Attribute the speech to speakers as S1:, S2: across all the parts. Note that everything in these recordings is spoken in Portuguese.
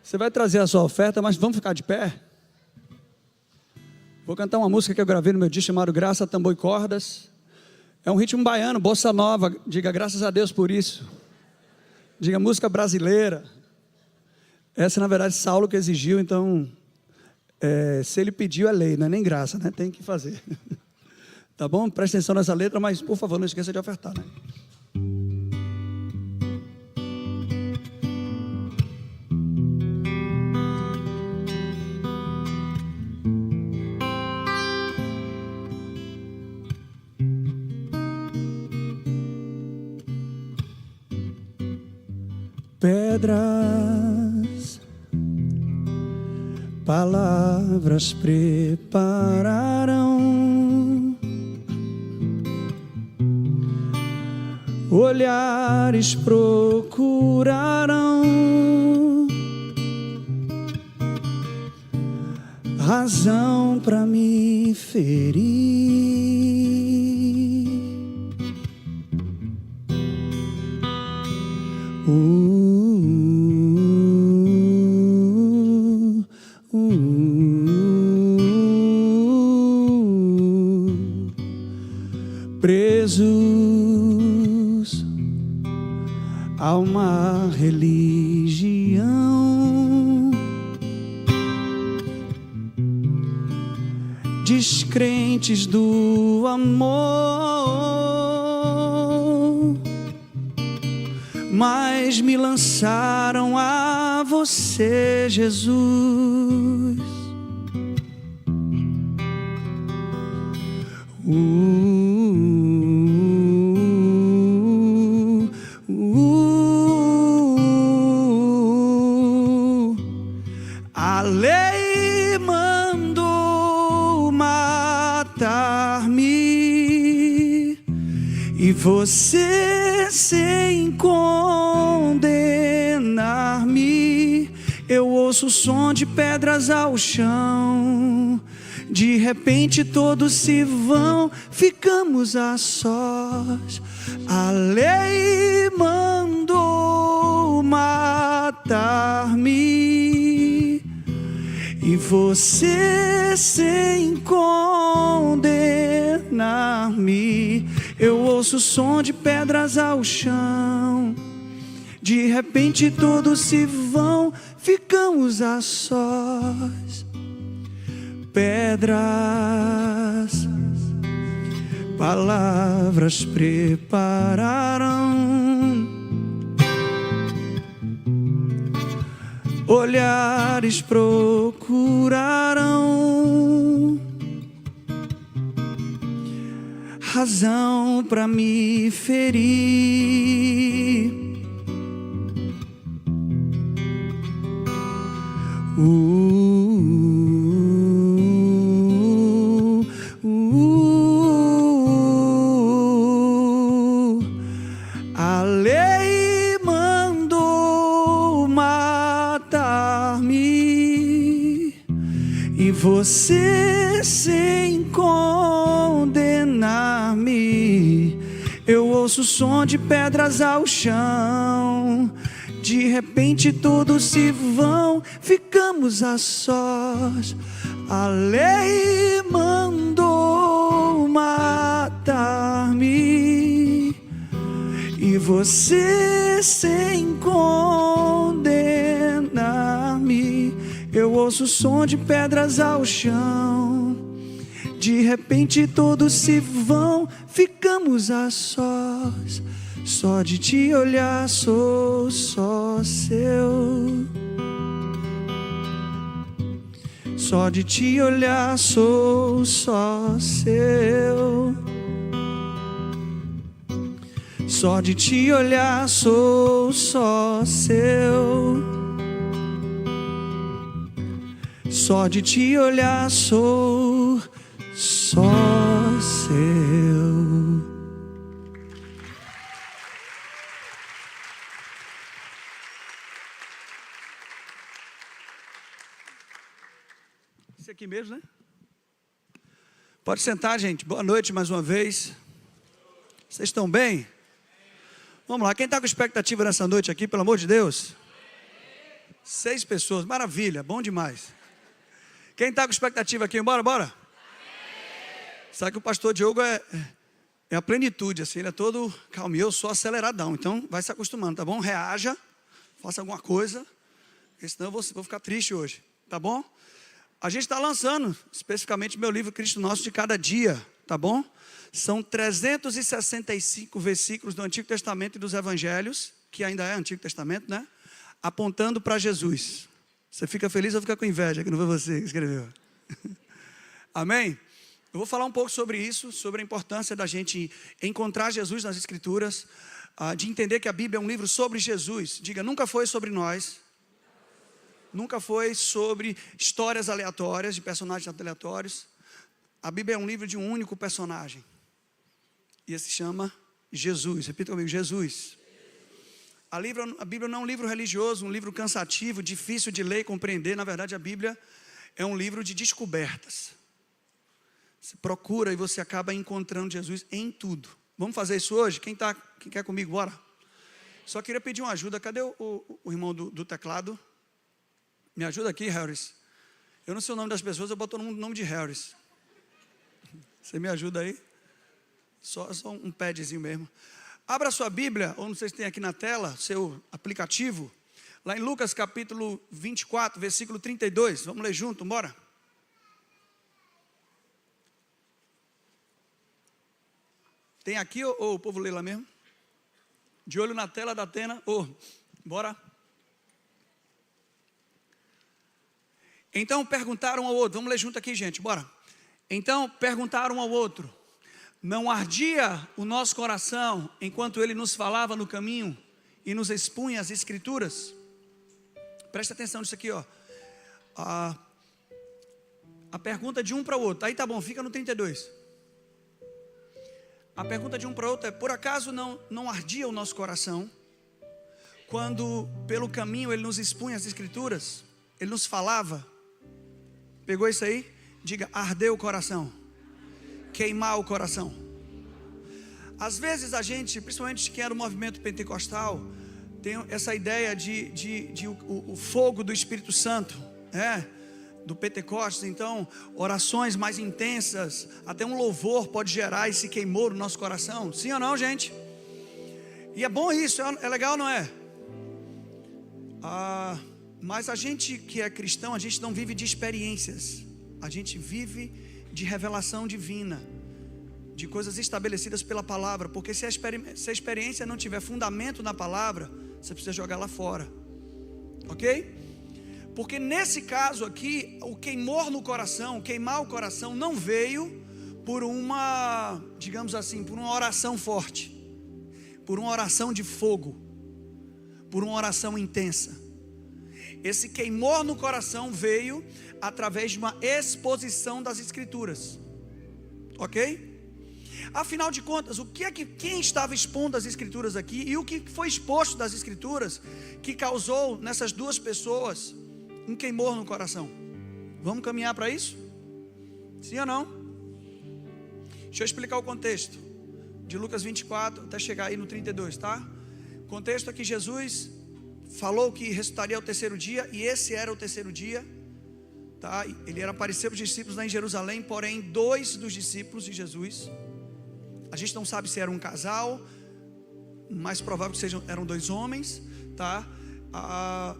S1: Você vai trazer a sua oferta, mas vamos ficar de pé? Vou cantar uma música que eu gravei no meu disco chamado Graça, Tambor e Cordas. É um ritmo baiano, bossa nova. Diga graças a Deus por isso. Diga música brasileira. Essa na verdade Saulo que exigiu, então se ele pediu é lei, não é nem graça, né? Tem que fazer. Tá bom? Presta atenção nessa letra, mas por favor não esqueça de ofertar, né? Pedras, palavras prepararam, olhares procuraram razão para me ferir. Presos a uma religião, descrentes do amor, mas me lançaram a você, Jesus. A lei mandou matar-me e você sem condenar-me. Eu ouço o som de pedras ao chão. De repente todos se vão, ficamos a sós. A lei mandou matar-me e você sem condenar-me. Eu ouço o som de pedras ao chão. De repente todos se vão, ficamos a sós. Pedras, palavras prepararam, olhares procuraram razão para me ferir. A lei mandou matar-me e você sem condenar-me. Eu ouço o som de pedras ao chão. De repente todos se vão, ficamos a sós. A lei mandou matar-me e você sem condenar-me. Eu ouço o som de pedras ao chão. De repente todos se vão, ficamos a sós. Só de te olhar sou só seu. Só de te olhar sou só seu. Só de te olhar sou só seu. Só de te olhar sou só seu. Esse aqui mesmo, né? Pode sentar, gente. Boa noite mais uma vez. Vocês estão bem? Vamos lá. Quem está com expectativa nessa noite aqui, pelo amor de Deus? 6 pessoas, maravilha, bom demais. Quem está com expectativa aqui, bora? Sabe que o pastor Diogo é a plenitude, assim, ele é todo calmo, eu sou aceleradão, então vai se acostumando, tá bom? Reaja, faça alguma coisa, porque senão eu vou ficar triste hoje, tá bom? A gente está lançando, especificamente, meu livro Cristo Nosso de Cada Dia, tá bom? São 365 versículos do Antigo Testamento e dos Evangelhos, que ainda é Antigo Testamento, né? Apontando para Jesus. Você fica feliz ou fica com inveja, que não foi você que escreveu? Amém? Eu vou falar um pouco sobre isso, sobre a importância da gente encontrar Jesus nas Escrituras, de entender que a Bíblia é um livro sobre Jesus. Diga, nunca foi sobre nós, nunca foi sobre histórias aleatórias, de personagens aleatórios. A Bíblia é um livro de um único personagem, e esse se chama Jesus. Repita comigo, Jesus. A Bíblia não é um livro religioso, um livro cansativo, difícil de ler e compreender. Na verdade, a Bíblia é um livro de descobertas. Você procura e você acaba encontrando Jesus em tudo. Vamos fazer isso hoje? Quem quer comigo, bora? Só queria pedir uma ajuda. Cadê o irmão do teclado? Me ajuda aqui, Harris. Eu não sei o nome das pessoas, eu boto o nome de Harris. Você me ajuda aí? Só um padzinho mesmo. Abra sua Bíblia, ou não sei se tem aqui na tela, seu aplicativo, lá em Lucas capítulo 24, versículo 32. Vamos ler junto, bora? Tem aqui ou o povo lê lá mesmo? De olho na tela da Atena, bora? Então perguntaram ao outro, vamos ler junto aqui, gente, bora? Então perguntaram ao outro: não ardia o nosso coração enquanto ele nos falava no caminho e nos expunha as Escrituras? Presta atenção nisso aqui, ó. A pergunta de um para o outro, aí tá bom, fica no 32. A pergunta de um para o outro é: por acaso não ardia o nosso coração quando pelo caminho ele nos expunha as Escrituras? Ele nos falava. Pegou isso aí? Diga, ardeu o coração. Queimar o coração. Às vezes a gente, principalmente quem é do movimento pentecostal, tem essa ideia de o fogo do Espírito Santo, do Pentecostes. Então orações mais intensas, até um louvor pode gerar esse queimor no nosso coração. Sim ou não, gente? E é bom isso, é legal, não é? Mas a gente que é cristão, a gente não vive de experiências, a gente vive de revelação divina, de coisas estabelecidas pela palavra. Porque se a experiência não tiver fundamento na palavra, você precisa jogar lá fora, ok? Porque nesse caso aqui, o queimar o coração não veio por uma, digamos assim, por uma oração forte, por uma oração de fogo, por uma oração intensa. Esse queimor no coração veio através de uma exposição das Escrituras, ok? Afinal de contas, quem estava expondo as Escrituras aqui, e o que foi exposto das Escrituras, que causou nessas duas pessoas um queimor no coração? Vamos caminhar para isso? Sim ou não? Deixa eu explicar o contexto de Lucas 24 até chegar aí no 32, tá? O contexto é que Jesus falou que ressuscitaria ao terceiro dia, e esse era o terceiro dia, tá? Ele era aparecer para os discípulos lá em Jerusalém, porém 2 dos discípulos de Jesus, a gente não sabe se era um casal, mais provável que eram 2 homens, tá?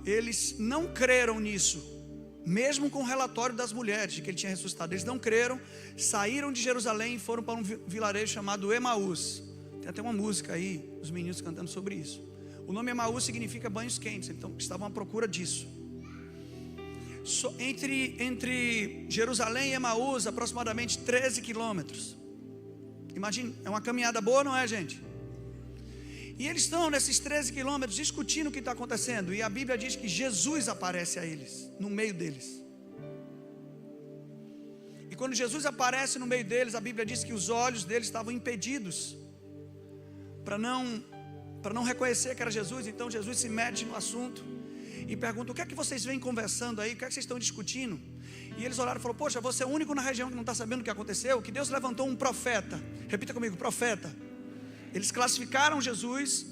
S1: Eles não creram nisso, mesmo com o relatório das mulheres de que ele tinha ressuscitado. Eles não creram, saíram de Jerusalém e foram para um vilarejo chamado Emaús. Tem até uma música aí, os meninos cantando sobre isso. O nome Emaús significa banhos quentes, então estavam à procura disso. Entre Jerusalém e Emaús, aproximadamente 13 quilômetros. Imagine, é uma caminhada boa, não é, gente? E eles estão nesses 13 quilômetros discutindo o que está acontecendo. E a Bíblia diz que Jesus aparece a eles, no meio deles. E quando Jesus aparece no meio deles, a Bíblia diz que os olhos deles estavam impedidos para não reconhecer que era Jesus. Então Jesus se mete no assunto e pergunta: o que é que vocês vêm conversando aí? O que é que vocês estão discutindo? E eles olharam e falaram: poxa, você é o único na região que não está sabendo o que aconteceu, que Deus levantou um profeta. Repita comigo, profeta. Eles classificaram Jesus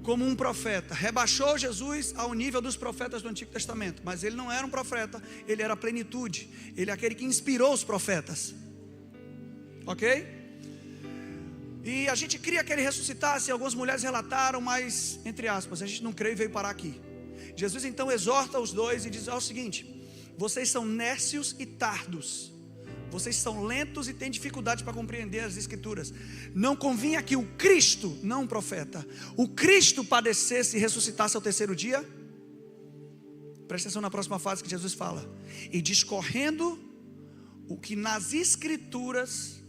S1: como um profeta, rebaixou Jesus ao nível dos profetas do Antigo Testamento. Mas ele não era um profeta, ele era a plenitude. Ele é aquele que inspirou os profetas. Ok? E a gente cria que ele ressuscitasse. Algumas mulheres relataram, mas entre aspas, a gente não crê e veio parar aqui. Jesus então exorta os dois e diz o seguinte: vocês são nércios e tardos, vocês são lentos e têm dificuldade para compreender as escrituras. Não convinha que o Cristo, não um profeta, o Cristo padecesse e ressuscitasse ao terceiro dia? Presta atenção na próxima fase que Jesus fala: e discorrendo o que nas escrituras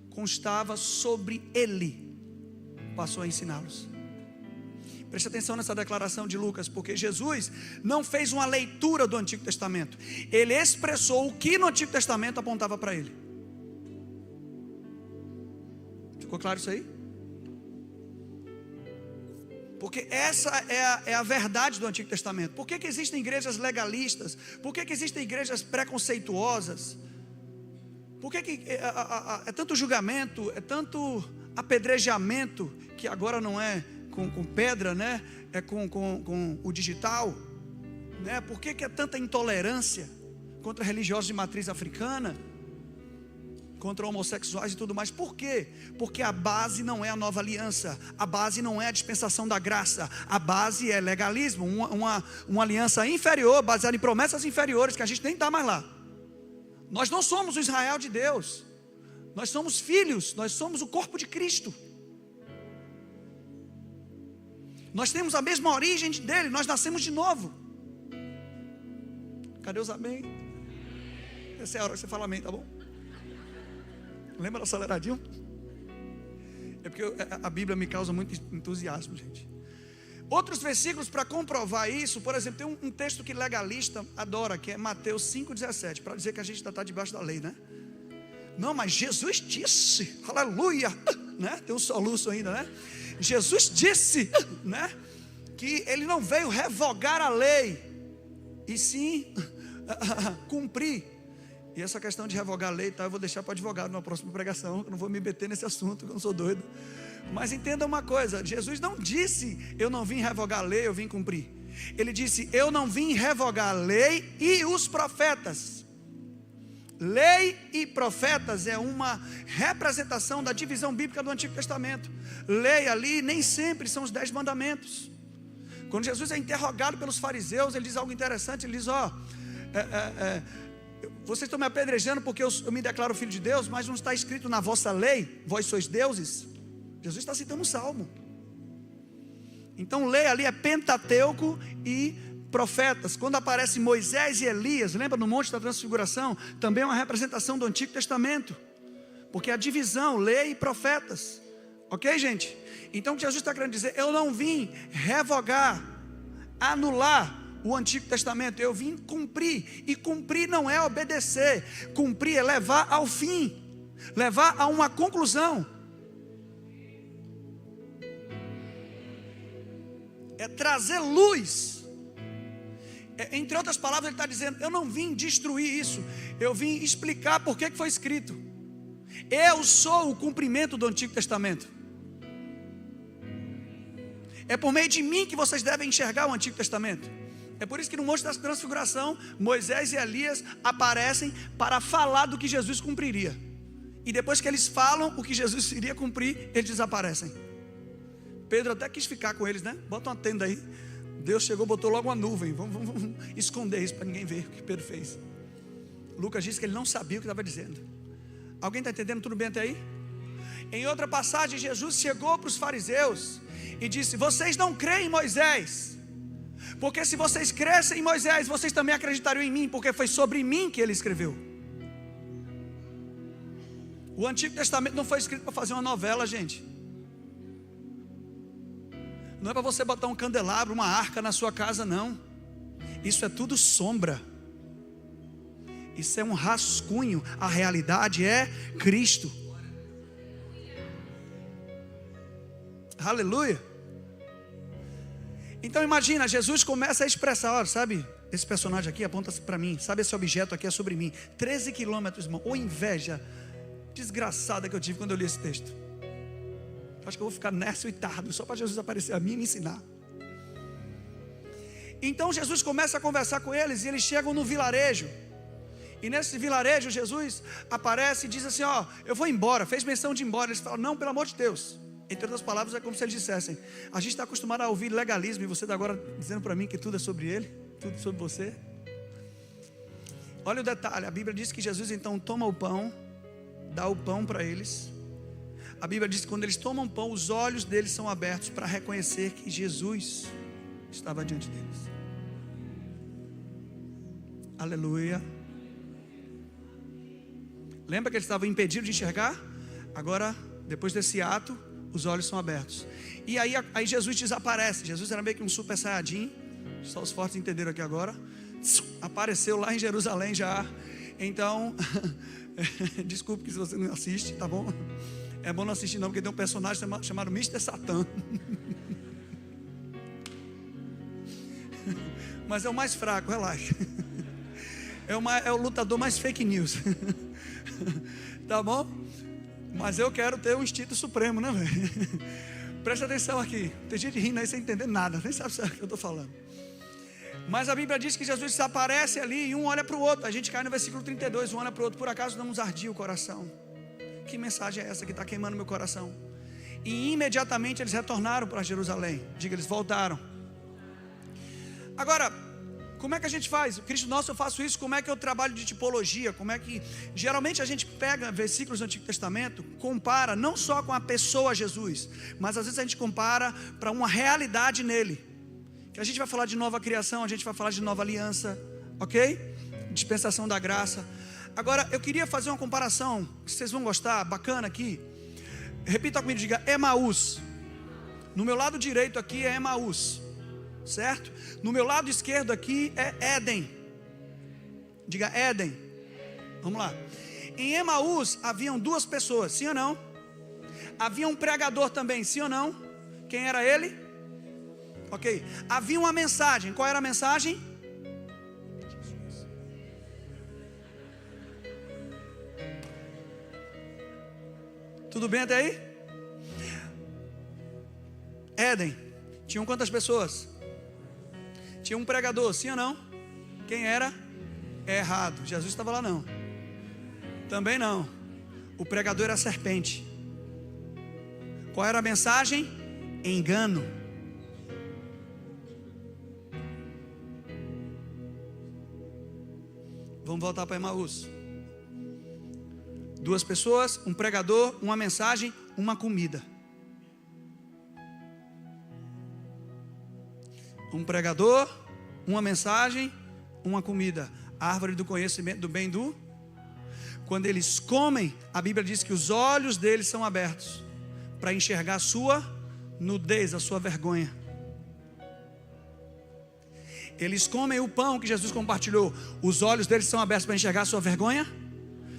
S1: constava sobre ele, passou a ensiná-los. Preste atenção nessa declaração de Lucas, porque Jesus não fez uma leitura do Antigo Testamento, ele expressou o que no Antigo Testamento apontava para ele. Ficou claro isso aí? Porque essa é a verdade do Antigo Testamento. Por que existem igrejas legalistas? Por que existem igrejas preconceituosas? Por que é tanto julgamento, é tanto apedrejamento, que agora não é com pedra, né? É com o digital, né? Por que é tanta intolerância contra religiosos de matriz africana, contra homossexuais e tudo mais? Por quê? Porque a base não é a nova aliança, a base não é a dispensação da graça, a base é legalismo, uma aliança inferior, baseada em promessas inferiores, que a gente nem está mais lá. Nós não somos o Israel de Deus, nós somos filhos, nós somos o corpo de Cristo. Nós temos a mesma origem dele, nós nascemos de novo. Cadê os amém? Essa é a hora que você fala amém, tá bom? Lembra do aceleradinho? É porque a Bíblia me causa muito entusiasmo, gente. Outros versículos para comprovar isso, por exemplo, tem um texto que legalista adora, que é Mateus 5,17, para dizer que a gente ainda está debaixo da lei, né? Não, mas Jesus disse, aleluia, né? Tem um soluço ainda, né? Jesus disse, né? Que ele não veio revogar a lei, e sim cumprir. E essa questão de revogar a lei, tá, eu vou deixar para o advogado na próxima pregação, eu não vou me meter nesse assunto, eu não sou doido. Mas entenda uma coisa, Jesus não disse, eu não vim revogar a lei, eu vim cumprir. Ele disse, eu não vim revogar a lei e os profetas. Lei e profetas é uma representação da divisão bíblica do Antigo Testamento. Lei ali nem sempre são os 10 mandamentos. Quando Jesus é interrogado pelos fariseus, ele diz algo interessante, ele diz, vocês estão me apedrejando porque eu me declaro filho de Deus, mas não está escrito na vossa lei, vós sois deuses? Jesus está citando um salmo. Então lei ali é Pentateuco e profetas. Quando aparece Moisés e Elias, lembra no Monte da Transfiguração? Também é uma representação do Antigo Testamento, porque é a divisão, lei e profetas. Ok, gente? Então Jesus está querendo dizer, eu não vim revogar, anular o Antigo Testamento, eu vim cumprir. E cumprir não é obedecer, cumprir é levar ao fim, levar a uma conclusão, é trazer luz. Entre outras palavras, ele está dizendo, eu não vim destruir isso, eu vim explicar por que foi escrito. Eu sou o cumprimento do Antigo Testamento. É por meio de mim que vocês devem enxergar o Antigo Testamento. É por isso que no Monte da Transfiguração, Moisés e Elias aparecem para falar do que Jesus cumpriria. E depois que eles falam o que Jesus iria cumprir, eles desaparecem. Pedro até quis ficar com eles, né? Bota uma tenda aí. Deus chegou, botou logo uma nuvem. Vamos esconder isso para ninguém ver o que Pedro fez. Lucas disse que ele não sabia o que estava dizendo. Alguém está entendendo tudo bem até aí? Em outra passagem, Jesus chegou para os fariseus e disse, vocês não creem em Moisés, porque se vocês crescem em Moisés, vocês também acreditariam em mim, porque foi sobre mim que ele escreveu. O Antigo Testamento não foi escrito para fazer uma novela, gente. Não é para você botar um candelabro, uma arca na sua casa, não. Isso é tudo sombra. Isso é um rascunho. A realidade é Cristo. Aleluia. Então imagina, Jesus começa a expressar, olha, sabe, esse personagem aqui aponta para mim, sabe, esse objeto aqui é sobre mim. 13 quilômetros, irmão. Ou inveja desgraçada que eu tive quando eu li esse texto. Acho que eu vou ficar nércio e tardo, só para Jesus aparecer a mim e me ensinar. Então Jesus começa a conversar com eles, e eles chegam no vilarejo. E nesse vilarejo Jesus aparece e diz assim: ó, eu vou embora. Fez menção de ir embora. Eles falam: não, pelo amor de Deus. Entre outras palavras, é como se eles dissessem: a gente está acostumado a ouvir legalismo, e você está agora dizendo para mim que tudo é sobre ele, tudo sobre você. Olha o detalhe, a Bíblia diz que Jesus então toma o pão, dá o pão para eles. A Bíblia diz que quando eles tomam pão, os olhos deles são abertos para reconhecer que Jesus estava diante deles. Aleluia. Lembra que eles estavam impedidos de enxergar? Agora, depois desse ato, os olhos são abertos. E aí Jesus desaparece. Jesus era meio que um super saiyajin. Só os fortes entenderam aqui agora. Apareceu lá em Jerusalém já. Então, desculpe que se você não assiste, tá bom? É bom não assistir não, porque tem um personagem chamado Mr. Satan. Mas é o mais fraco, relaxa. É o lutador mais fake news. Tá bom? Mas eu quero ter um instinto supremo, né, velho? Presta atenção aqui. Tem gente rindo aí sem entender nada, nem sabe o que eu estou falando. Mas a Bíblia diz que Jesus desaparece ali e um olha para o outro. A gente cai no versículo 32, um olha para o outro. Por acaso não nos ardia o coração? Que mensagem é essa que está queimando meu coração? E imediatamente eles retornaram para Jerusalém. Diga, eles voltaram. Agora, como é que a gente faz? Cristo nosso, eu faço isso. Como é que eu trabalho de tipologia? Como é que... Geralmente a gente pega versículos do Antigo Testamento, compara não só com a pessoa Jesus, mas às vezes a gente compara para uma realidade nele. Que a gente vai falar de nova criação, a gente vai falar de nova aliança, ok? Dispensação da graça. Agora, eu queria fazer uma comparação, que vocês vão gostar, bacana aqui. Repita comigo, diga Emaús. No meu lado direito aqui é Emaús, certo? No meu lado esquerdo aqui é Éden. Diga Éden. Vamos lá. Em Emaús haviam duas pessoas, sim ou não? Havia um pregador também, sim ou não? Quem era ele? Ok. Havia uma mensagem. Qual era a mensagem? Tudo bem até aí? Éden. Tinham quantas pessoas? Tinha um pregador, sim ou não? Quem era? Errado. Jesus estava lá não. Também não. O pregador era a serpente. Qual era a mensagem? Engano. Vamos voltar para Emaús. Duas pessoas, um pregador, uma mensagem, uma comida. Um pregador, uma mensagem, uma comida. A árvore do conhecimento do bem e do... Quando eles comem, a Bíblia diz que os olhos deles são abertos para enxergar a sua nudez, a sua vergonha. Eles comem o pão que Jesus compartilhou. Os olhos deles são abertos para enxergar a sua vergonha?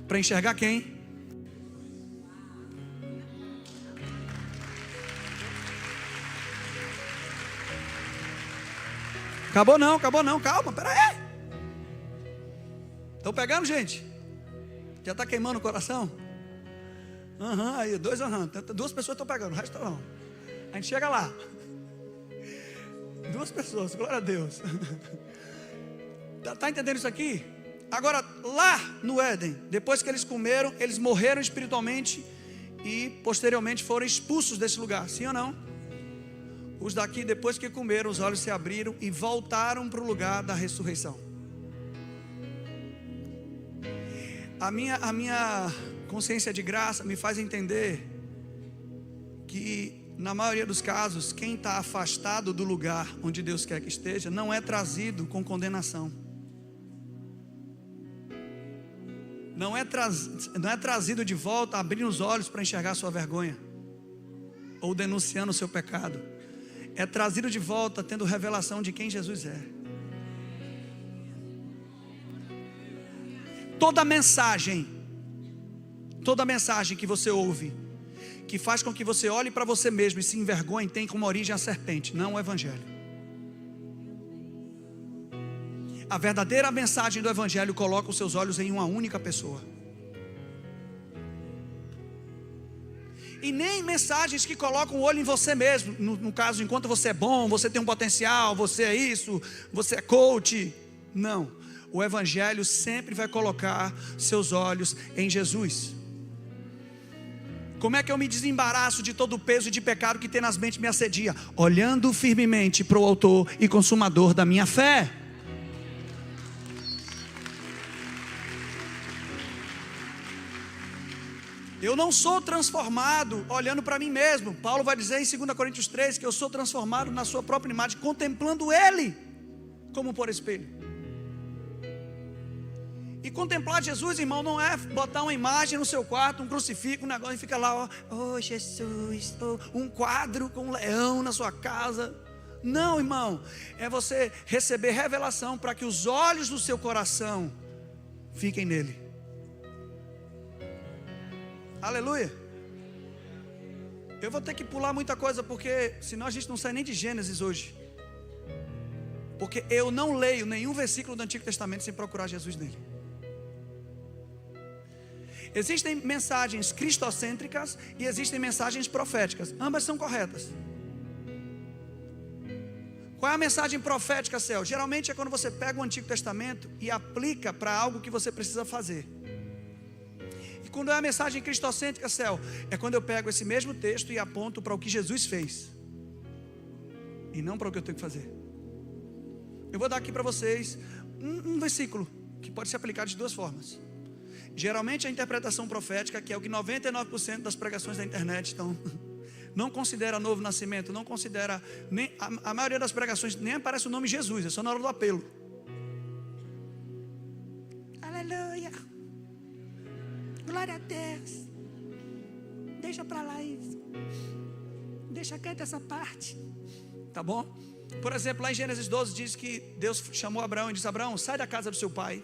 S1: Para enxergar quem? Acabou não, calma, pera aí. Estão pegando, gente? Já está queimando o coração? Aí, duas pessoas estão pegando, o resto não. A gente chega lá. Duas pessoas, glória a Deus. Está entendendo isso aqui? Agora, lá no Éden, depois que eles comeram, eles morreram espiritualmente e posteriormente foram expulsos desse lugar, sim ou não? Os daqui, depois que comeram, os olhos se abriram e voltaram para o lugar da ressurreição. A minha consciência de graça me faz entender que, na maioria dos casos, quem está afastado do lugar onde Deus quer que esteja, não é trazido com condenação. Não é trazido de volta abrindo os olhos para enxergar a sua vergonha, ou denunciando o seu pecado. É trazido de volta tendo revelação de quem Jesus é. Toda mensagem que você ouve, que faz com que você olhe para você mesmo e se envergonhe, tem como origem a serpente, não o Evangelho. A verdadeira mensagem do Evangelho coloca os seus olhos em uma única pessoa. E nem mensagens que colocam o olho em você mesmo. No caso, enquanto você é bom, você tem um potencial, você é isso, você é coach. Não. O Evangelho sempre vai colocar seus olhos em Jesus. Como é que eu me desembaraço de todo o peso de pecado que tenazmente me assedia? Olhando firmemente para o autor e consumador da minha fé. Eu não sou transformado olhando para mim mesmo. Paulo vai dizer em 2 Coríntios 3 que eu sou transformado na sua própria imagem, contemplando Ele como por espelho. E contemplar Jesus, irmão, não é botar uma imagem no seu quarto, um crucifixo, um negócio e fica lá, ó, Jesus, um quadro com um leão na sua casa. Não, irmão, é você receber revelação para que os olhos do seu coração fiquem nele. Aleluia. Eu vou ter que pular muita coisa, porque senão a gente não sai nem de Gênesis hoje. Porque eu não leio nenhum versículo do Antigo Testamento sem procurar Jesus nele. Existem mensagens cristocêntricas e existem mensagens proféticas. Ambas são corretas. Qual é a mensagem profética, Céu? Geralmente é quando você pega o Antigo Testamento e aplica para algo que você precisa fazer. E quando é a mensagem cristocêntrica, Céu, é quando eu pego esse mesmo texto e aponto para o que Jesus fez e não para o que eu tenho que fazer. Eu vou dar aqui para vocês um versículo que pode ser aplicado de duas formas. Geralmente a interpretação profética, que é o que 99% das pregações da internet estão, não considera novo nascimento, não considera, nem, a maioria das pregações nem aparece o nome Jesus, é só na hora do apelo. Aleluia, glória a Deus, deixa para lá isso, deixa quieto essa parte, tá bom? Por exemplo, lá em Gênesis 12 diz que Deus chamou Abraão e disse: Abraão, sai da casa do seu pai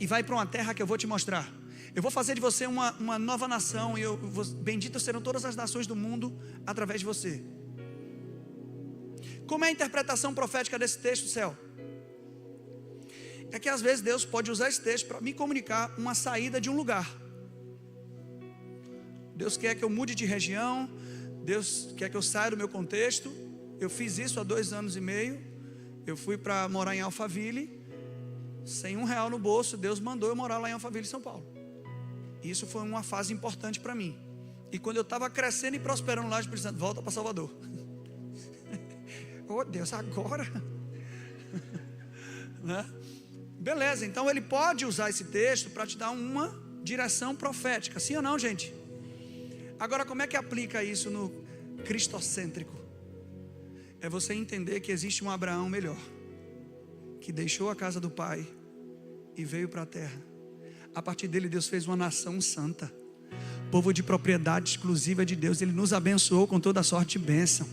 S1: e vai para uma terra que eu vou te mostrar. Eu vou fazer de você uma nova nação, e benditas serão todas as nações do mundo através de você. Como é a interpretação profética desse texto, Céu? É que às vezes Deus pode usar esse texto para me comunicar uma saída de um lugar. Deus quer que eu mude de região, Deus quer que eu saia do meu contexto. Eu fiz isso há 2 anos e meio. Eu fui para morar em Alphaville, sem R$1 no bolso. Deus mandou eu morar lá em Alphaville, São Paulo. Isso foi uma fase importante para mim. E quando eu estava crescendo e prosperando lá, precisando, volta para Salvador. Oh Deus, agora? Né? Beleza, então ele pode usar esse texto para te dar uma direção profética. Sim ou não, gente? Agora, como é que aplica isso no cristocêntrico? É você entender que existe um Abraão melhor, que deixou a casa do pai e veio para a terra. A partir dele Deus fez uma nação santa, povo de propriedade exclusiva de Deus. Ele nos abençoou com toda sorte de bênção.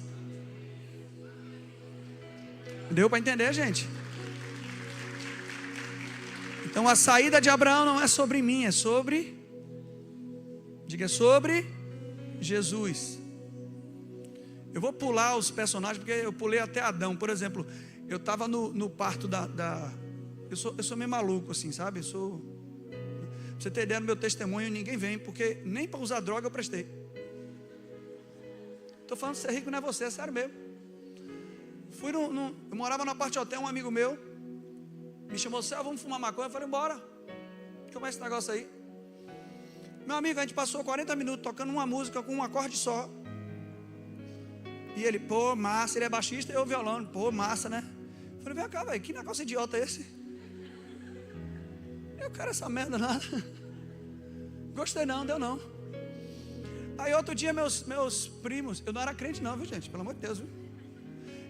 S1: Deu para entender, gente? Então a saída de Abraão não é sobre mim, é sobre, diga, sobre Jesus. Eu vou pular os personagens, porque eu pulei até Adão. Por exemplo, eu estava no parto eu sou meio maluco assim, sabe? Pra você ter ideia, no meu testemunho ninguém vem, porque nem para usar droga eu prestei. Estou falando, ser rico não é você, é sério mesmo. Eu morava na parte de hotel, um amigo meu me chamou: Céu, vamos fumar maconha? Eu falei: bora. Como é esse negócio aí? Meu amigo, a gente passou 40 minutos tocando uma música com um acorde só. E ele, pô, massa, ele é baixista e eu violão, pô, massa, né? Eu falei: vem cá, velho, que negócio idiota é esse? Eu quero essa merda nada. Gostei não, deu não. Aí outro dia meus primos, eu não era crente não, viu, gente? Pelo amor de Deus, viu?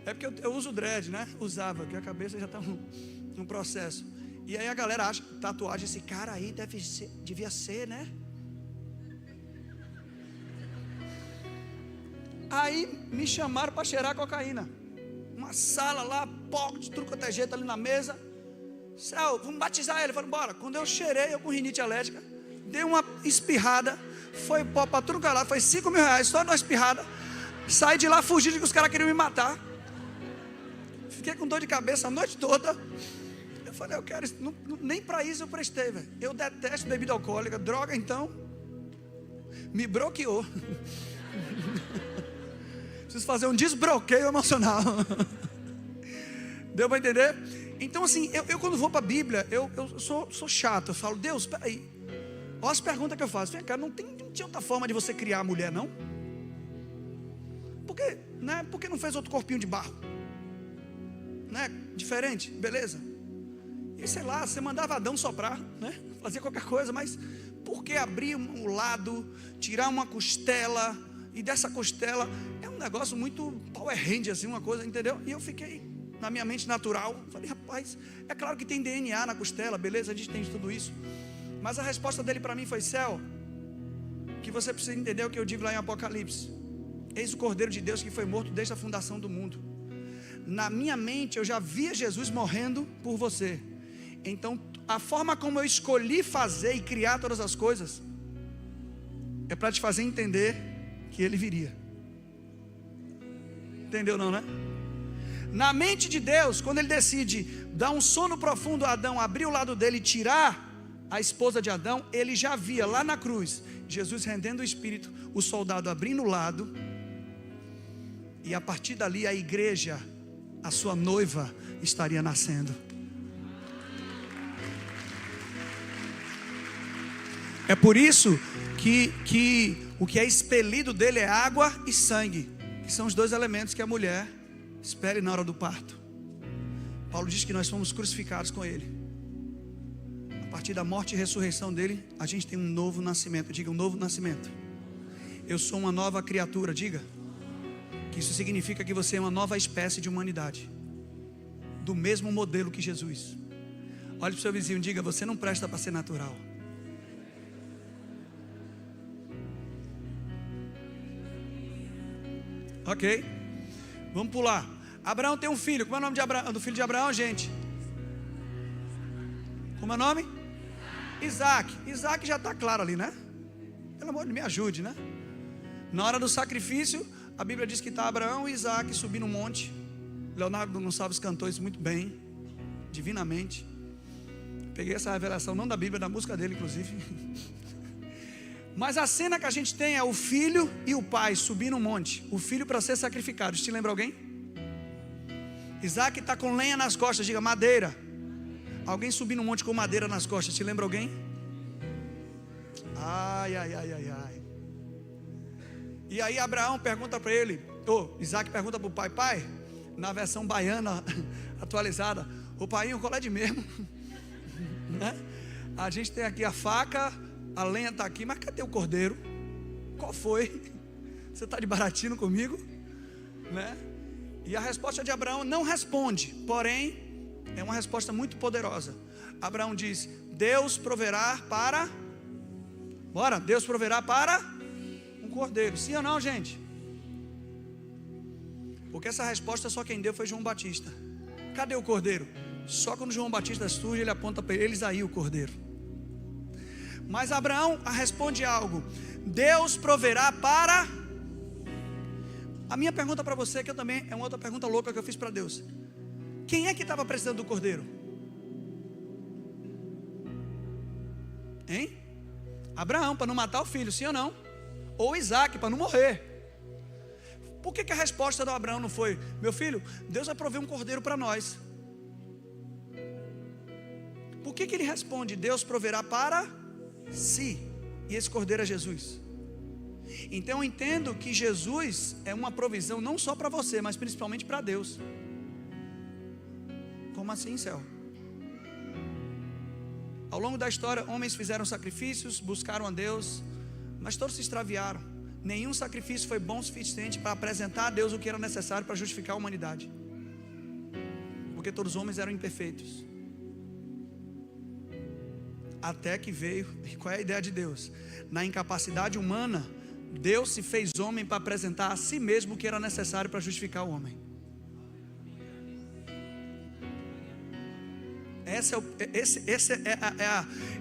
S1: É porque eu uso dread, né? Usava, que a cabeça já está num processo. E aí a galera acha que tatuagem, esse cara aí devia ser, né? Aí me chamaram para cheirar cocaína. Uma sala lá, pouco de truco até jeito ali na mesa. Céu, vamos batizar ele. Falei: bora. Quando eu cheirei, eu com rinite alérgica, dei uma espirrada, foi para tudo que lá, foi R$5.000, só numa espirrada. Saí de lá fugindo, que os caras queriam me matar. Fiquei com dor de cabeça a noite toda. Eu falei: eu quero isso. Nem para isso eu prestei, velho. Eu detesto bebida alcoólica, droga, então me bloqueou. Preciso fazer um desbloqueio emocional. Deu para entender? Então assim, eu quando vou para a Bíblia, eu sou chato. Eu falo, Deus, espera aí. Olha as perguntas que eu faço. Vem cá, não tinha outra forma de você criar a mulher, não? Por que, né? Por que não fez outro corpinho de barro? Né? Diferente, beleza? E sei lá, você mandava Adão soprar, né? Fazia qualquer coisa, mas por que abrir um lado, tirar uma costela, e dessa costela é um negócio muito Power Ranger, assim, uma coisa, entendeu? E eu fiquei na minha mente natural, falei, rapaz, é claro que tem DNA na costela, beleza, a gente tem tudo isso, mas a resposta dele para mim foi, Céu, que você precisa entender o que eu digo lá em Apocalipse: eis o Cordeiro de Deus que foi morto desde a fundação do mundo. Na minha mente eu já via Jesus morrendo por você. Então a forma como eu escolhi fazer e criar todas as coisas é para te fazer entender que ele viria. Entendeu não, né? Na mente de Deus, quando ele decide dar um sono profundo a Adão, abrir o lado dele e tirar a esposa de Adão, ele já via lá na cruz Jesus rendendo o espírito, o soldado abrindo o lado, e a partir dali a igreja, a sua noiva, estaria nascendo. É por isso que o que é expelido dele é água e sangue, que são os dois elementos que a mulher espere na hora do parto. Paulo diz que nós fomos crucificados com ele. A partir da morte e ressurreição dele, a gente tem um novo nascimento. Diga, um novo nascimento. Eu sou uma nova criatura, diga. Que isso significa que você é uma nova espécie de humanidade, do mesmo modelo que Jesus. Olhe para o seu vizinho e diga, você não presta para ser natural. Ok, vamos pular. Abraão tem um filho. Como é o nome do filho de Abraão, gente? Como é o nome? Isaac. Isaac já está claro ali, né? Pelo amor de Deus, me ajude, né? Na hora do sacrifício, a Bíblia diz que está Abraão e Isaac subindo um monte. Leonardo Gonçalves cantou isso muito bem, divinamente. Peguei essa revelação, não da Bíblia, da música dele, inclusive. Mas a cena que a gente tem é o filho e o pai subindo um monte. O filho para ser sacrificado. Te lembra alguém? Isaac está com lenha nas costas, diga madeira. Alguém subindo um monte com madeira nas costas, te lembra alguém? Ai, ai, ai, ai, ai. E aí Abraão pergunta para ele, Isaac pergunta para o pai, pai, na versão baiana atualizada, o paiinho, qual é de mesmo? Né? A gente tem aqui a faca, a lenha está aqui, mas cadê o cordeiro? Qual foi? Você está de baratinho comigo? Né? E a resposta de Abraão não responde, porém é uma resposta muito poderosa. Abraão diz, Deus proverá para, bora, Deus proverá para um cordeiro. Sim ou não, gente? Porque essa resposta só quem deu foi João Batista. Cadê o cordeiro? Só quando João Batista surge, ele aponta para ele, eis aí o cordeiro. Mas Abraão responde algo, Deus proverá para. A minha pergunta para você, que eu também, é uma outra pergunta louca que eu fiz para Deus. Quem é que estava precisando do cordeiro? Hein? Abraão, para não matar o filho, sim ou não? Ou Isaac, para não morrer. Por que a resposta do Abraão não foi, meu filho, Deus vai prover um cordeiro para nós? Por que ele responde, Deus proverá para si, e esse cordeiro é Jesus? Então eu entendo que Jesus é uma provisão não só para você, mas principalmente para Deus. Como assim, céu? Ao longo da história, homens fizeram sacrifícios, buscaram a Deus, mas todos se extraviaram. Nenhum sacrifício foi bom o suficiente para apresentar a Deus o que era necessário para justificar a humanidade, porque todos os homens eram imperfeitos. Até que veio, e qual é a ideia de Deus? Na incapacidade humana, Deus se fez homem para apresentar a si mesmo o que era necessário para justificar o homem. Esse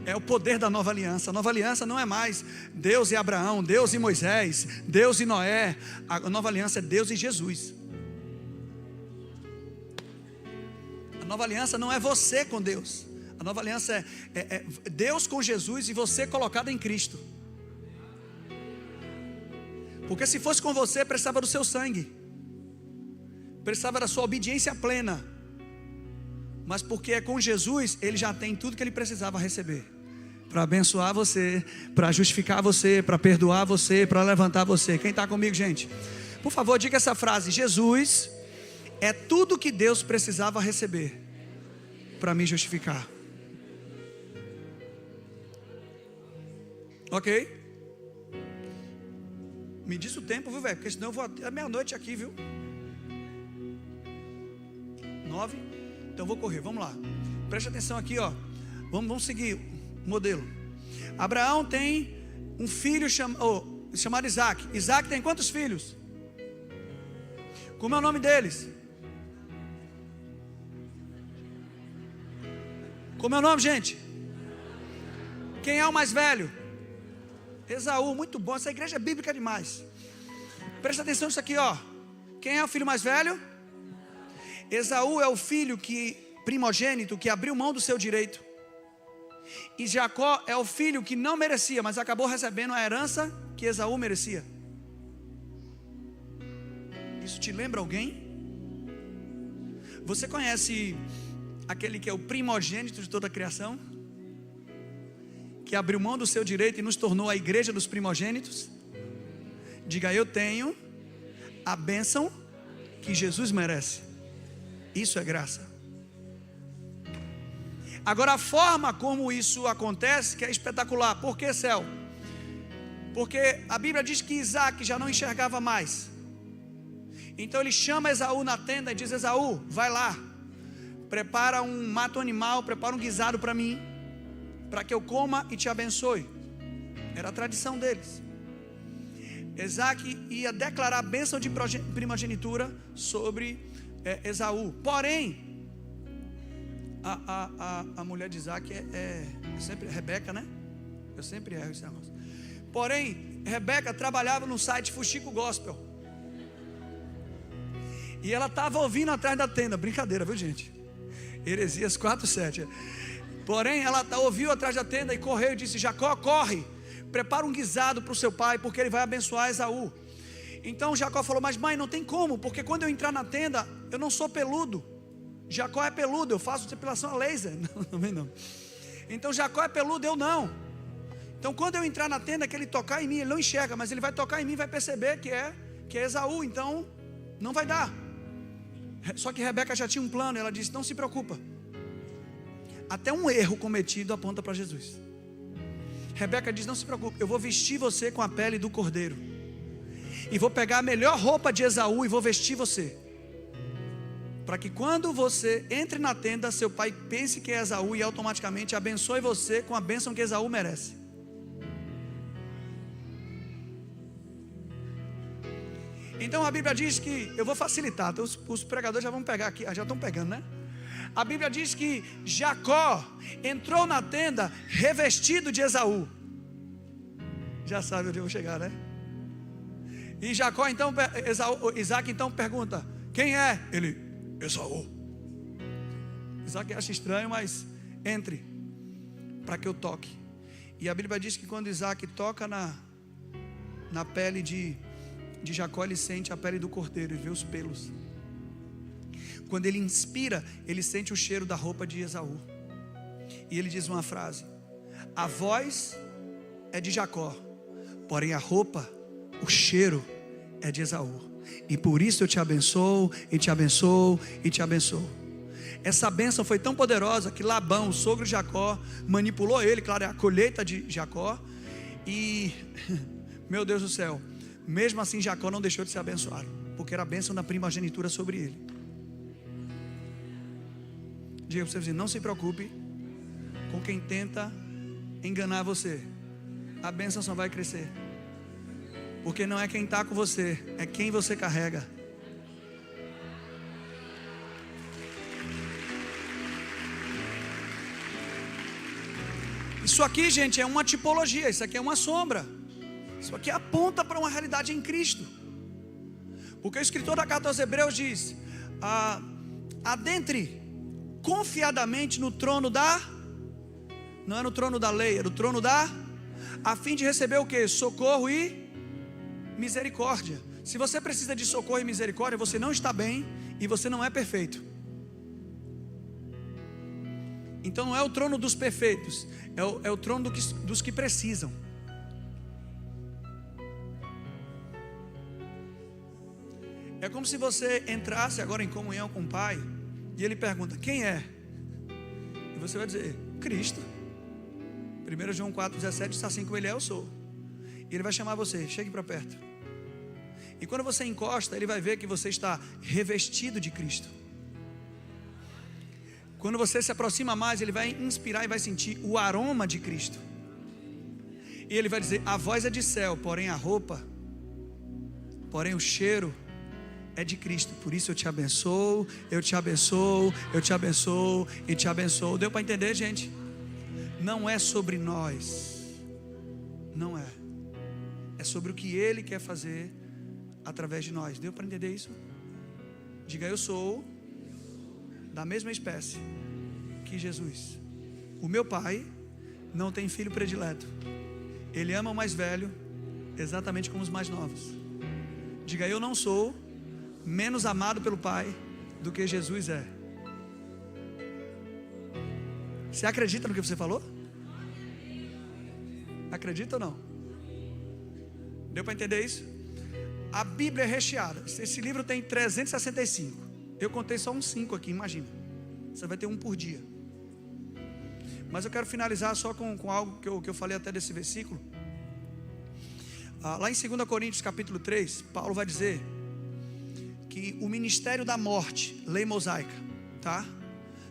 S1: é o poder da nova aliança. A nova aliança não é mais Deus e Abraão, Deus e Moisés, Deus e Noé. A nova aliança é Deus e Jesus. A nova aliança não é você com Deus. A nova aliança é Deus com Jesus e você colocado em Cristo. Porque se fosse com você, precisava do seu sangue, precisava da sua obediência plena. Mas porque é com Jesus, ele já tem tudo que ele precisava receber, para abençoar você, para justificar você, para perdoar você, para levantar você. Quem está comigo, gente? Por favor, diga essa frase: Jesus é tudo que Deus precisava receber para me justificar. Ok? Me diz o tempo, viu, velho? Porque senão eu vou até meia-noite aqui, viu? 9. Então vou correr, vamos lá. Preste atenção aqui, ó. Vamos seguir o modelo. Abraão tem um filho chamado Isaac. Isaac tem quantos filhos? Como é o nome deles? Como é o nome, gente? Quem é o mais velho? Esaú. Muito bom, essa igreja é bíblica demais. Presta atenção nisso aqui, ó. Quem é o filho mais velho? Esaú é o filho primogênito que abriu mão do seu direito. E Jacó é o filho que não merecia, mas acabou recebendo a herança que Esaú merecia. Isso te lembra alguém? Você conhece aquele que é o primogênito de toda a criação, que abriu mão do seu direito e nos tornou a igreja dos primogênitos? Diga: eu tenho a bênção que Jesus merece. Isso é graça. Agora, a forma como isso acontece que é espetacular. Por que, céu? Porque a Bíblia diz que Isaac já não enxergava mais. Então ele chama Esaú na tenda e diz: Esaú, vai lá, prepara mata um animal, prepara um guisado para mim, para que eu coma e te abençoe. Era a tradição deles. Isaac ia declarar a bênção de primogenitura sobre Esaú. Porém, a mulher de Isaac é sempre Rebeca, né? Eu sempre erro esse negócio. Porém, Rebeca trabalhava no site Fuxico Gospel, e ela estava ouvindo atrás da tenda. Brincadeira, viu, gente? Heresias 4:7. Porém, ela ouviu atrás da tenda e correu e disse: Jacó, corre, prepara um guisado para o seu pai, porque ele vai abençoar Esaú. Então Jacó falou: mas mãe, não tem como, porque quando eu entrar na tenda, eu não sou peludo. Jacó é peludo, eu faço depilação a laser. Não. Então Jacó é peludo, eu não. Então quando eu entrar na tenda, que ele tocar em mim, ele não enxerga, mas ele vai tocar em mim e vai perceber que é Esaú. Então não vai dar. Só que Rebeca já tinha um plano. Ela disse: não se preocupa, até um erro cometido aponta para Jesus. Rebeca diz: não se preocupe, eu vou vestir você com a pele do cordeiro, e vou pegar a melhor roupa de Esaú e vou vestir você, para que quando você entre na tenda, seu pai pense que é Esaú e automaticamente abençoe você com a bênção que Esaú merece. Então a Bíblia diz que, eu vou facilitar, então os pregadores já vão pegar aqui, já estão pegando, né? A Bíblia diz que Jacó entrou na tenda revestido de Esaú. Já sabe onde eu vou chegar, né? E Jacó então, Isaac então pergunta: quem é? Ele: Esaú. Isaac acha estranho, mas entre, para que eu toque. E a Bíblia diz que quando Isaac toca na pele de Jacó, ele sente a pele do cordeiro e vê os pelos. Quando ele inspira, ele sente o cheiro da roupa de Esaú. E ele diz uma frase: a voz é de Jacó, porém a roupa, o cheiro é de Esaú. E por isso eu te abençoo, e te abençoo, e te abençoo. Essa bênção foi tão poderosa que Labão, o sogro de Jacó, manipulou ele. Claro, é a colheita de Jacó. E, meu Deus do céu, mesmo assim Jacó não deixou de ser abençoado, porque era a bênção da primogenitura sobre ele. Diga para você: não se preocupe com quem tenta enganar você. A bênção só vai crescer, porque não é quem está com você, é quem você carrega. Isso aqui, gente, é uma tipologia. Isso aqui é uma sombra. Isso aqui aponta para uma realidade em Cristo. Porque o escritor da carta aos Hebreus diz: adentre confiadamente no trono não é no trono da lei, é no trono a fim de receber o que? Socorro e misericórdia. Se você precisa de socorro e misericórdia, você não está bem e você não é perfeito. Então não é o trono dos perfeitos, é o trono dos que precisam. É como se você entrasse agora em comunhão com o Pai e Ele pergunta: quem é? E você vai dizer: Cristo. 1 João 4,17 diz assim: como Ele é, eu sou. E Ele vai chamar você: chegue para perto. E quando você encosta, Ele vai ver que você está revestido de Cristo. Quando você se aproxima mais, Ele vai inspirar e vai sentir o aroma de Cristo. E Ele vai dizer: a voz é de céu, porém a roupa, porém o cheiro é de Cristo. Por isso eu te abençoo, eu te abençoo, eu te abençoo e te abençoo. Deu para entender, gente? Não é sobre nós. Não é. É sobre o que Ele quer fazer através de nós. Deu para entender isso? Diga: eu sou da mesma espécie que Jesus. O meu Pai não tem filho predileto. Ele ama o mais velho exatamente como os mais novos. Diga: eu não sou menos amado pelo Pai do que Jesus é. Você acredita no que você falou? Acredita ou não? Deu para entender isso? A Bíblia é recheada. Esse livro tem 365. Eu contei só uns 5 aqui, imagina. Você vai ter um por dia. Mas eu quero finalizar só com algo que eu falei até desse versículo. Lá em 2 Coríntios capítulo 3, Paulo vai dizer que o ministério da morte, lei mosaica, tá?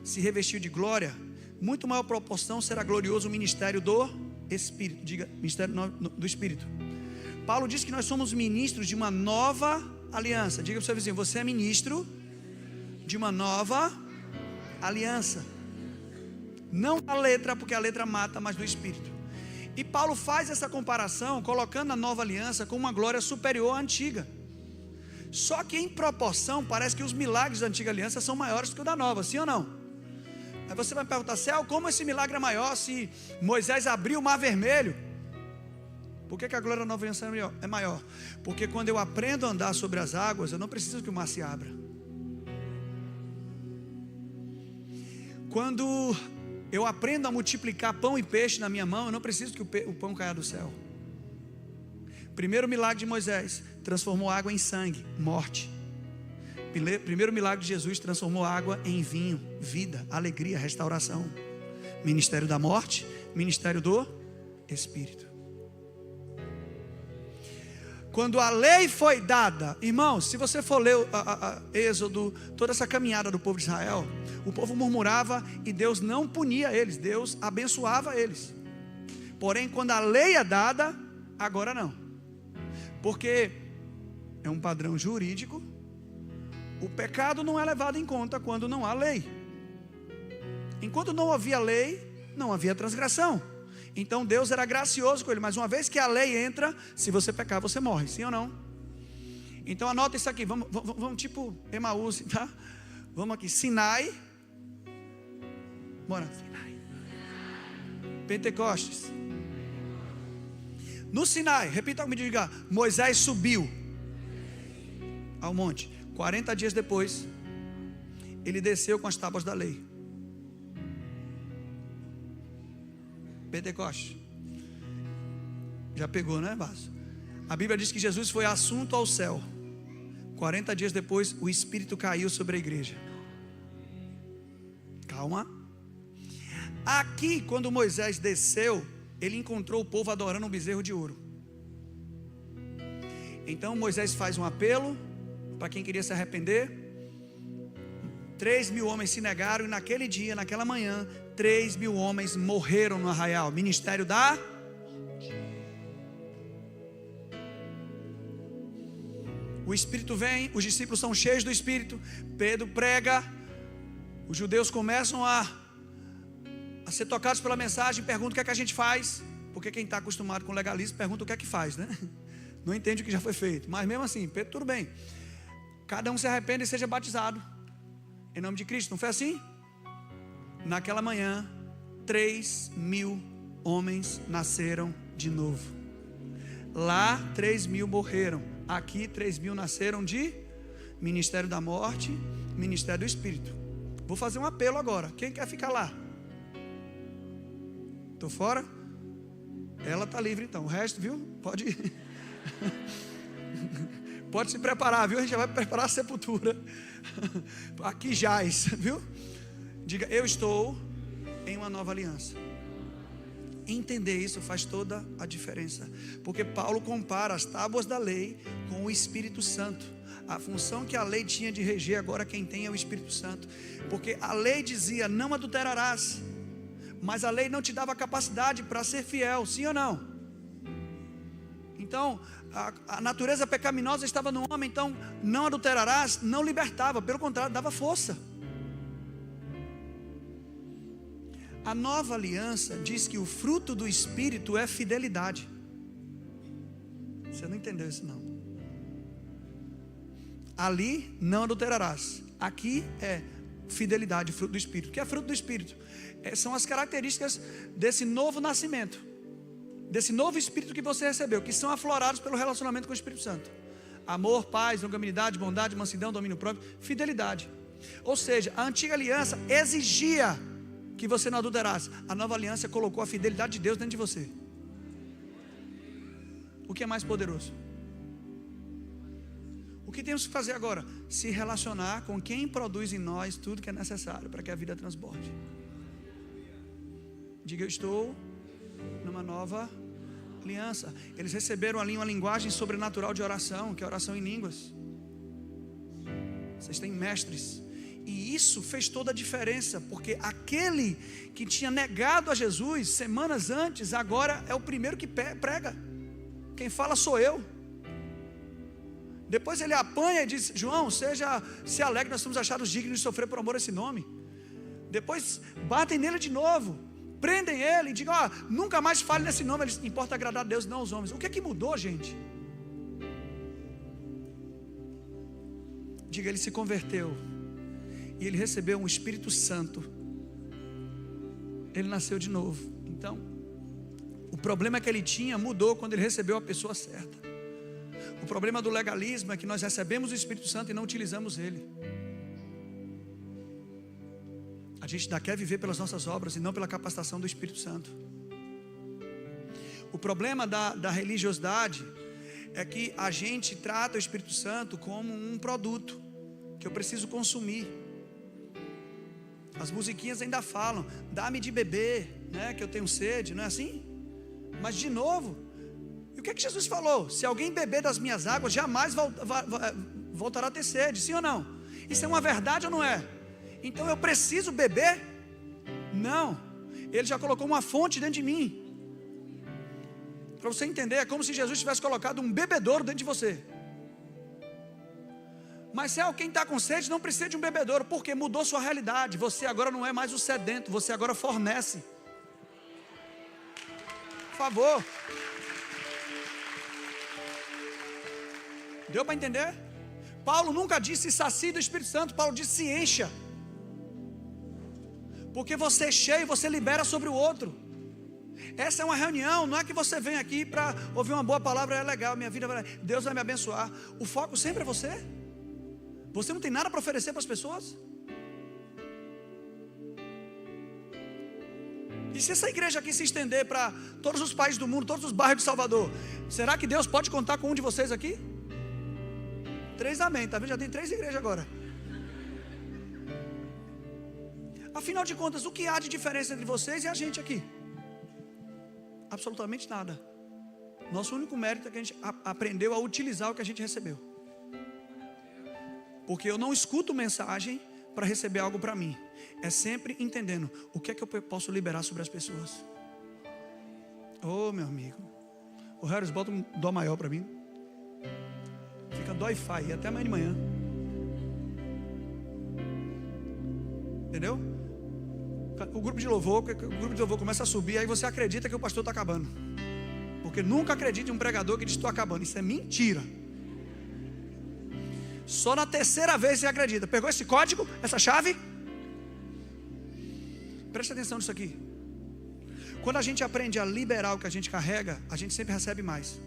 S1: Se revestiu de glória. Muito maior proporção será glorioso o ministério do Espírito. Diga: ministério do Espírito. Paulo diz que nós somos ministros de uma nova aliança. Diga para o seu vizinho: você é ministro de uma nova aliança. Não da letra, porque a letra mata, mas do Espírito. E Paulo faz essa comparação, colocando a nova aliança com uma glória superior à antiga. Só que em proporção, parece que os milagres da antiga aliança são maiores do que o da nova, sim ou não? Aí você vai me perguntar: Céu, como esse milagre é maior se Moisés abriu o mar vermelho? Por que a glória da nova aliança é maior? Porque quando eu aprendo a andar sobre as águas, eu não preciso que o mar se abra. Quando eu aprendo a multiplicar pão e peixe na minha mão, eu não preciso que o pão caia do céu. Primeiro milagre de Moisés transformou água em sangue, morte. Primeiro milagre de Jesus transformou água em vinho, vida, alegria, restauração. Ministério da morte, ministério do Espírito. Quando a lei foi dada, irmãos, se você for ler Êxodo, toda essa caminhada do povo de Israel, o povo murmurava e Deus não punia eles, Deus abençoava eles. Porém, quando a lei é dada, agora não. Porque é um padrão jurídico. O pecado não é levado em conta quando não há lei. Enquanto não havia lei, não havia transgressão. Então Deus era gracioso com ele. Mas uma vez que a lei entra, se você pecar, você morre, sim ou não? Então anota isso aqui. Vamos tipo Emaús, tá? Vamos aqui, Sinai. Bora, Sinai. Pentecostes. No Sinai, repita comigo, diga: Moisés subiu ao monte. 40 dias depois, ele desceu com as tábuas da lei. Pentecostes. Já pegou, né, Vaso? A Bíblia diz que Jesus foi assunto ao céu. 40 dias depois, o Espírito caiu sobre a igreja. Calma. Aqui, quando Moisés desceu, ele encontrou o povo adorando um bezerro de ouro. Então Moisés faz um apelo para quem queria se arrepender. 3.000 homens se negaram. E naquele dia, naquela manhã, 3.000 homens morreram no arraial. Ministério da... O Espírito vem, os discípulos são cheios do Espírito. Pedro prega. Os judeus começam a ser tocados pela mensagem. Perguntam o que é que a gente faz. Porque quem está acostumado com legalismo pergunta o que é que faz, né? Não entende o que já foi feito. Mas mesmo assim, Pedro, tudo bem. Cada um se arrependa e seja batizado em nome de Cristo. Não foi assim? Naquela manhã, 3.000 homens nasceram de novo. Lá 3.000 morreram, aqui 3.000 nasceram de ministério da morte, ministério do Espírito. Vou fazer um apelo agora. Quem quer ficar lá? Estou fora? Ela está livre então. O resto, viu? Pode ir. Pode se preparar, viu? A gente já vai preparar a sepultura. Aqui jaz, viu? Diga, eu estou em uma nova aliança. Entender isso faz toda a diferença. Porque Paulo compara as tábuas da lei com o Espírito Santo. A função que a lei tinha de reger, agora quem tem é o Espírito Santo. Porque a lei dizia, não adulterarás. Mas a lei não te dava capacidade para ser fiel, sim ou não? Então, a natureza pecaminosa estava no homem, então não adulterarás, não libertava, pelo contrário, dava força. A nova aliança diz que o fruto do Espírito é fidelidade. Você não entendeu isso não? Ali não adulterarás, aqui é fidelidade, fruto do Espírito. O que é fruto do Espírito? São as características desse novo nascimento, desse novo Espírito que você recebeu, que são aflorados pelo relacionamento com o Espírito Santo. Amor, paz, longanimidade, bondade, mansidão, domínio próprio, fidelidade. Ou seja, a antiga aliança exigia que você não adulterasse. A nova aliança colocou a fidelidade de Deus dentro de você. O que é mais poderoso? O que temos que fazer agora? Se relacionar com quem produz em nós tudo que é necessário para que a vida transborde. Diga, eu estou numa nova aliança. Eles receberam ali uma linguagem sobrenatural de oração, que é oração em línguas. Vocês têm mestres. E isso fez toda a diferença, porque aquele que tinha negado a Jesus semanas antes, agora é o primeiro que prega. Quem fala sou eu. Depois ele apanha e diz, João, se alegre, nós somos achados dignos de sofrer por amor a esse nome. Depois batem nele de novo, prendem ele e digam, nunca mais fale nesse nome. Ele importa agradar a Deus, não aos homens. O que é que mudou, gente? Diga, ele se converteu e ele recebeu um Espírito Santo. Ele nasceu de novo. Então, o problema que ele tinha mudou quando ele recebeu a pessoa certa. O problema do legalismo é que nós recebemos o Espírito Santo e não utilizamos ele. A gente ainda quer viver pelas nossas obras e não pela capacitação do Espírito Santo. O problema da religiosidade é que a gente trata o Espírito Santo como um produto que eu preciso consumir. As musiquinhas ainda falam, dá-me de beber, né, que eu tenho sede, não é assim? Mas de novo, e o que é que Jesus falou? Se alguém beber das minhas águas, jamais voltará a ter sede, sim ou não? Isso é uma verdade ou não é? Então eu preciso beber? Não, ele já colocou uma fonte dentro de mim. Para você entender, é como se Jesus tivesse colocado um bebedouro dentro de você. Mas se alguém está com sede, não precisa de um bebedouro, porque mudou sua realidade. Você agora não é mais o sedento, você agora fornece. Por favor. Deu para entender? Paulo nunca disse sacie do Espírito Santo, Paulo disse se encha. Porque você é cheio, você libera sobre o outro. Essa é uma reunião, não é que você vem aqui para ouvir uma boa palavra, é legal, minha vida vai, Deus vai me abençoar. O foco sempre é você. Você não tem nada para oferecer para as pessoas? E se essa igreja aqui se estender para todos os países do mundo, todos os bairros de Salvador, será que Deus pode contar com um de vocês aqui? 3 amém, tá vendo? Já tem 3 igrejas agora. Afinal de contas, o que há de diferença entre vocês e a gente aqui? Absolutamente nada. Nosso único mérito é que a gente aprendeu a utilizar o que a gente recebeu. Porque eu não escuto mensagem para receber algo para mim. É sempre entendendo o que é que eu posso liberar sobre as pessoas. Oh, meu amigo. O Harris, bota um dó maior para mim. Fica dó e fai, até amanhã de manhã. Entendeu? O grupo de louvor começa a subir, aí você acredita que o pastor está acabando. Porque nunca acredite em um pregador que diz estou acabando. Isso é mentira. Só na 3ª vez você acredita. Pegou esse código, essa chave? Preste atenção nisso aqui. Quando a gente aprende a liberar o que a gente carrega, a gente sempre recebe mais.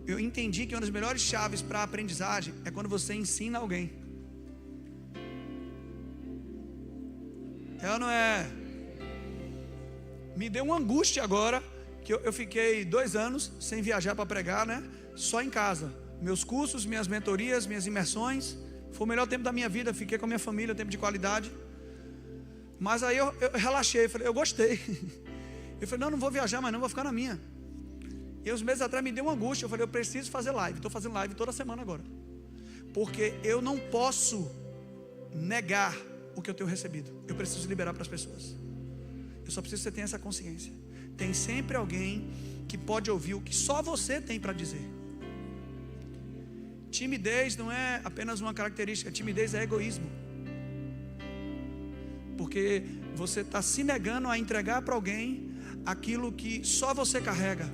S1: eu entendi que uma das melhores chaves para a aprendizagem é quando você ensina alguém. É ou não é? Me deu uma angústia agora, que eu fiquei 2 anos sem viajar para pregar, né? Só em casa. Meus cursos, minhas mentorias, minhas imersões. Foi o melhor tempo da minha vida, fiquei com a minha família, tempo de qualidade. Mas aí eu relaxei, falei, eu gostei. Eu falei, não vou viajar, mas não vou ficar na minha. E uns meses atrás me deu uma angústia, eu falei, eu preciso fazer live. Estou fazendo live toda semana agora. Porque eu não posso negar o que eu tenho recebido. Eu preciso liberar para as pessoas. Eu só preciso que você tenha essa consciência. Tem sempre alguém que pode ouvir o que só você tem para dizer. Timidez não é apenas uma característica, timidez é egoísmo. Porque você está se negando a entregar para alguém aquilo que só você carrega.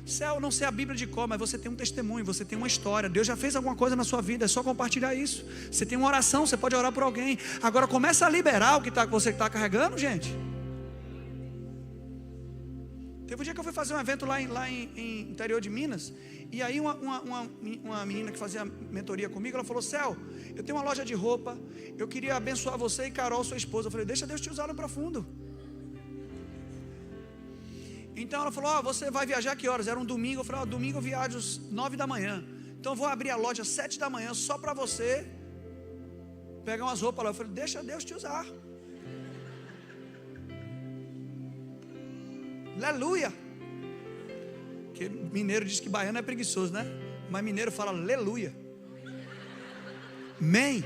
S1: Céu, não sei a Bíblia de cor, mas você tem um testemunho, você tem uma história. Deus já fez alguma coisa na sua vida, é só compartilhar isso. Você tem uma oração, você pode orar por alguém. Agora começa a liberar o que você está carregando, gente. Teve um dia que eu fui fazer um evento lá em interior de Minas. E aí uma menina que fazia mentoria comigo, ela falou, Céu, eu tenho uma loja de roupa, eu queria abençoar você e Carol, sua esposa. Eu falei, deixa Deus te usar no profundo. Então ela falou, você vai viajar que horas? Era um domingo. Eu falei, domingo eu viajo às 9 da manhã. Então eu vou abrir a loja às 7 da manhã, só para você pegar umas roupas lá. Eu falei, deixa Deus te usar. Aleluia. Porque mineiro diz que baiano é preguiçoso, né? Mas mineiro fala aleluia. Amém.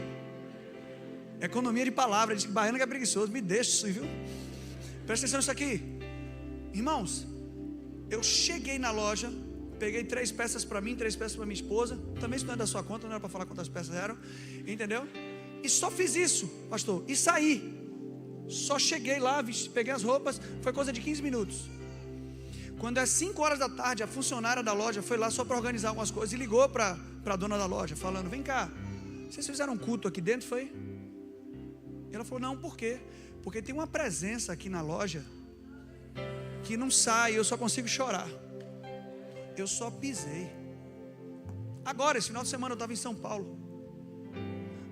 S1: Economia de palavras. Diz que baiano que é preguiçoso. Me deixa isso, viu? Presta atenção nisso aqui. Irmãos, eu cheguei na loja, peguei 3 peças para mim, 3 peças para minha esposa. Também isso não é da sua conta, não era para falar quantas peças eram. Entendeu? E só fiz isso, pastor, e saí. Só cheguei lá, peguei as roupas. Foi coisa de 15 minutos. Quando é 5 horas da tarde, a funcionária da loja foi lá só para organizar algumas coisas e ligou para a dona da loja, falando, vem cá, vocês fizeram um culto aqui dentro, foi? E ela falou, não, por quê? Porque tem uma presença aqui na loja que não sai, eu só consigo chorar. Eu só pisei. Agora, esse final de semana eu estava em São Paulo.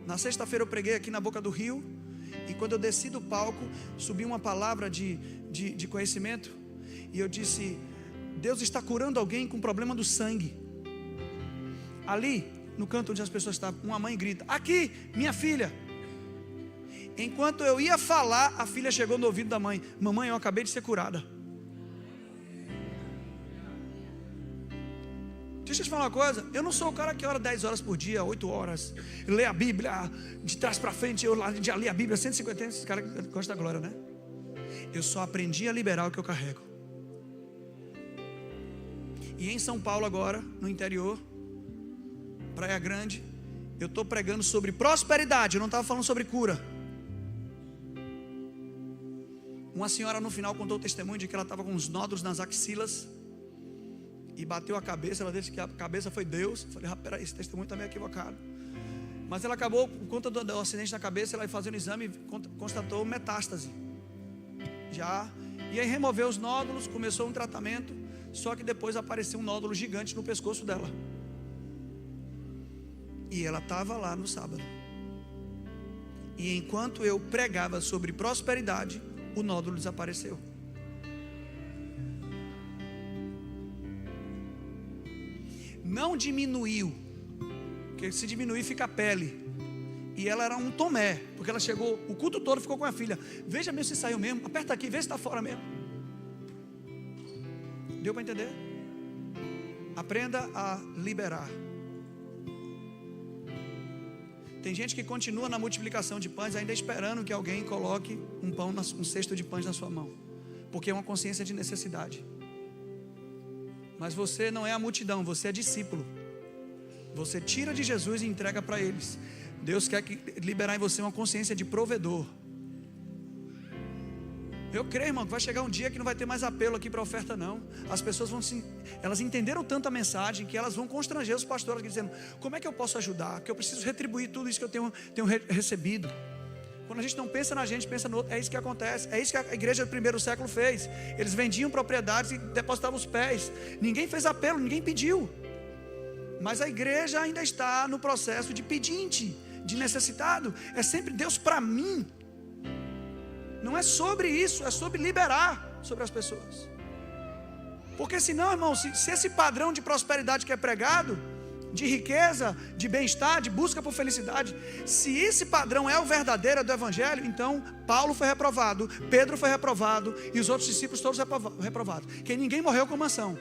S1: Na sexta-feira eu preguei aqui na Boca do Rio. E quando eu desci do palco, subi uma palavra de conhecimento. E eu disse, Deus está curando alguém com problema do sangue. Ali, no canto onde as pessoas estavam, uma mãe grita, aqui, minha filha. Enquanto eu ia falar, a filha chegou no ouvido da mãe, mamãe, eu acabei de ser curada. Deixa eu te falar uma coisa, eu não sou o cara que ora 10 horas por dia, 8 horas, lê a Bíblia de trás para frente, eu já li a Bíblia 150 anos, esse cara gosta da glória, né? Eu só aprendi a liberar o que eu carrego. E em São Paulo agora, no interior, Praia Grande, eu estou pregando sobre prosperidade, eu não estava falando sobre cura. Uma senhora no final contou o testemunho de que ela estava com uns nódulos nas axilas e bateu a cabeça. Ela disse que a cabeça foi Deus. Eu falei, peraí, esse testemunho está meio equivocado. Mas ela acabou, por conta do acidente na cabeça, ela ia fazer um exame e constatou metástase. Já. E aí removeu os nódulos, começou um tratamento. Só que depois apareceu um nódulo gigante no pescoço dela. E ela estava lá no sábado. E enquanto eu pregava sobre prosperidade, o nódulo desapareceu. Não diminuiu, porque se diminuir fica a pele. E ela era um Tomé, porque ela chegou, o culto todo ficou com a filha. Veja mesmo se saiu mesmo, aperta aqui, vê se está fora mesmo. Deu para entender? Aprenda a liberar. Tem gente que continua na multiplicação de pães, ainda esperando que alguém coloque um cesto de pães na sua mão, porque é uma consciência de necessidade. Mas você não é a multidão, você é discípulo. Você tira de Jesus e entrega para eles. Deus quer liberar em você uma consciência de provedor. Eu creio, irmão, que vai chegar um dia que não vai ter mais apelo aqui para oferta, não. As pessoas elas entenderam tanto a mensagem que elas vão constranger os pastores dizendo, como é que eu posso ajudar? Que eu preciso retribuir tudo isso que eu tenho recebido. Quando a gente não pensa na gente, pensa no outro. É isso que acontece. É isso que a igreja do primeiro século fez. Eles vendiam propriedades e depositavam os pés. Ninguém fez apelo, ninguém pediu. Mas a igreja ainda está no processo de pedinte, de necessitado. É sempre Deus para mim. Não é sobre isso, é sobre liberar sobre as pessoas. Porque senão, irmão, se esse padrão de prosperidade que é pregado, de riqueza, de bem-estar, de busca por felicidade, se esse padrão é o verdadeiro do evangelho, então Paulo foi reprovado, Pedro foi reprovado e os outros discípulos todos reprovados. Porque ninguém morreu com mansão.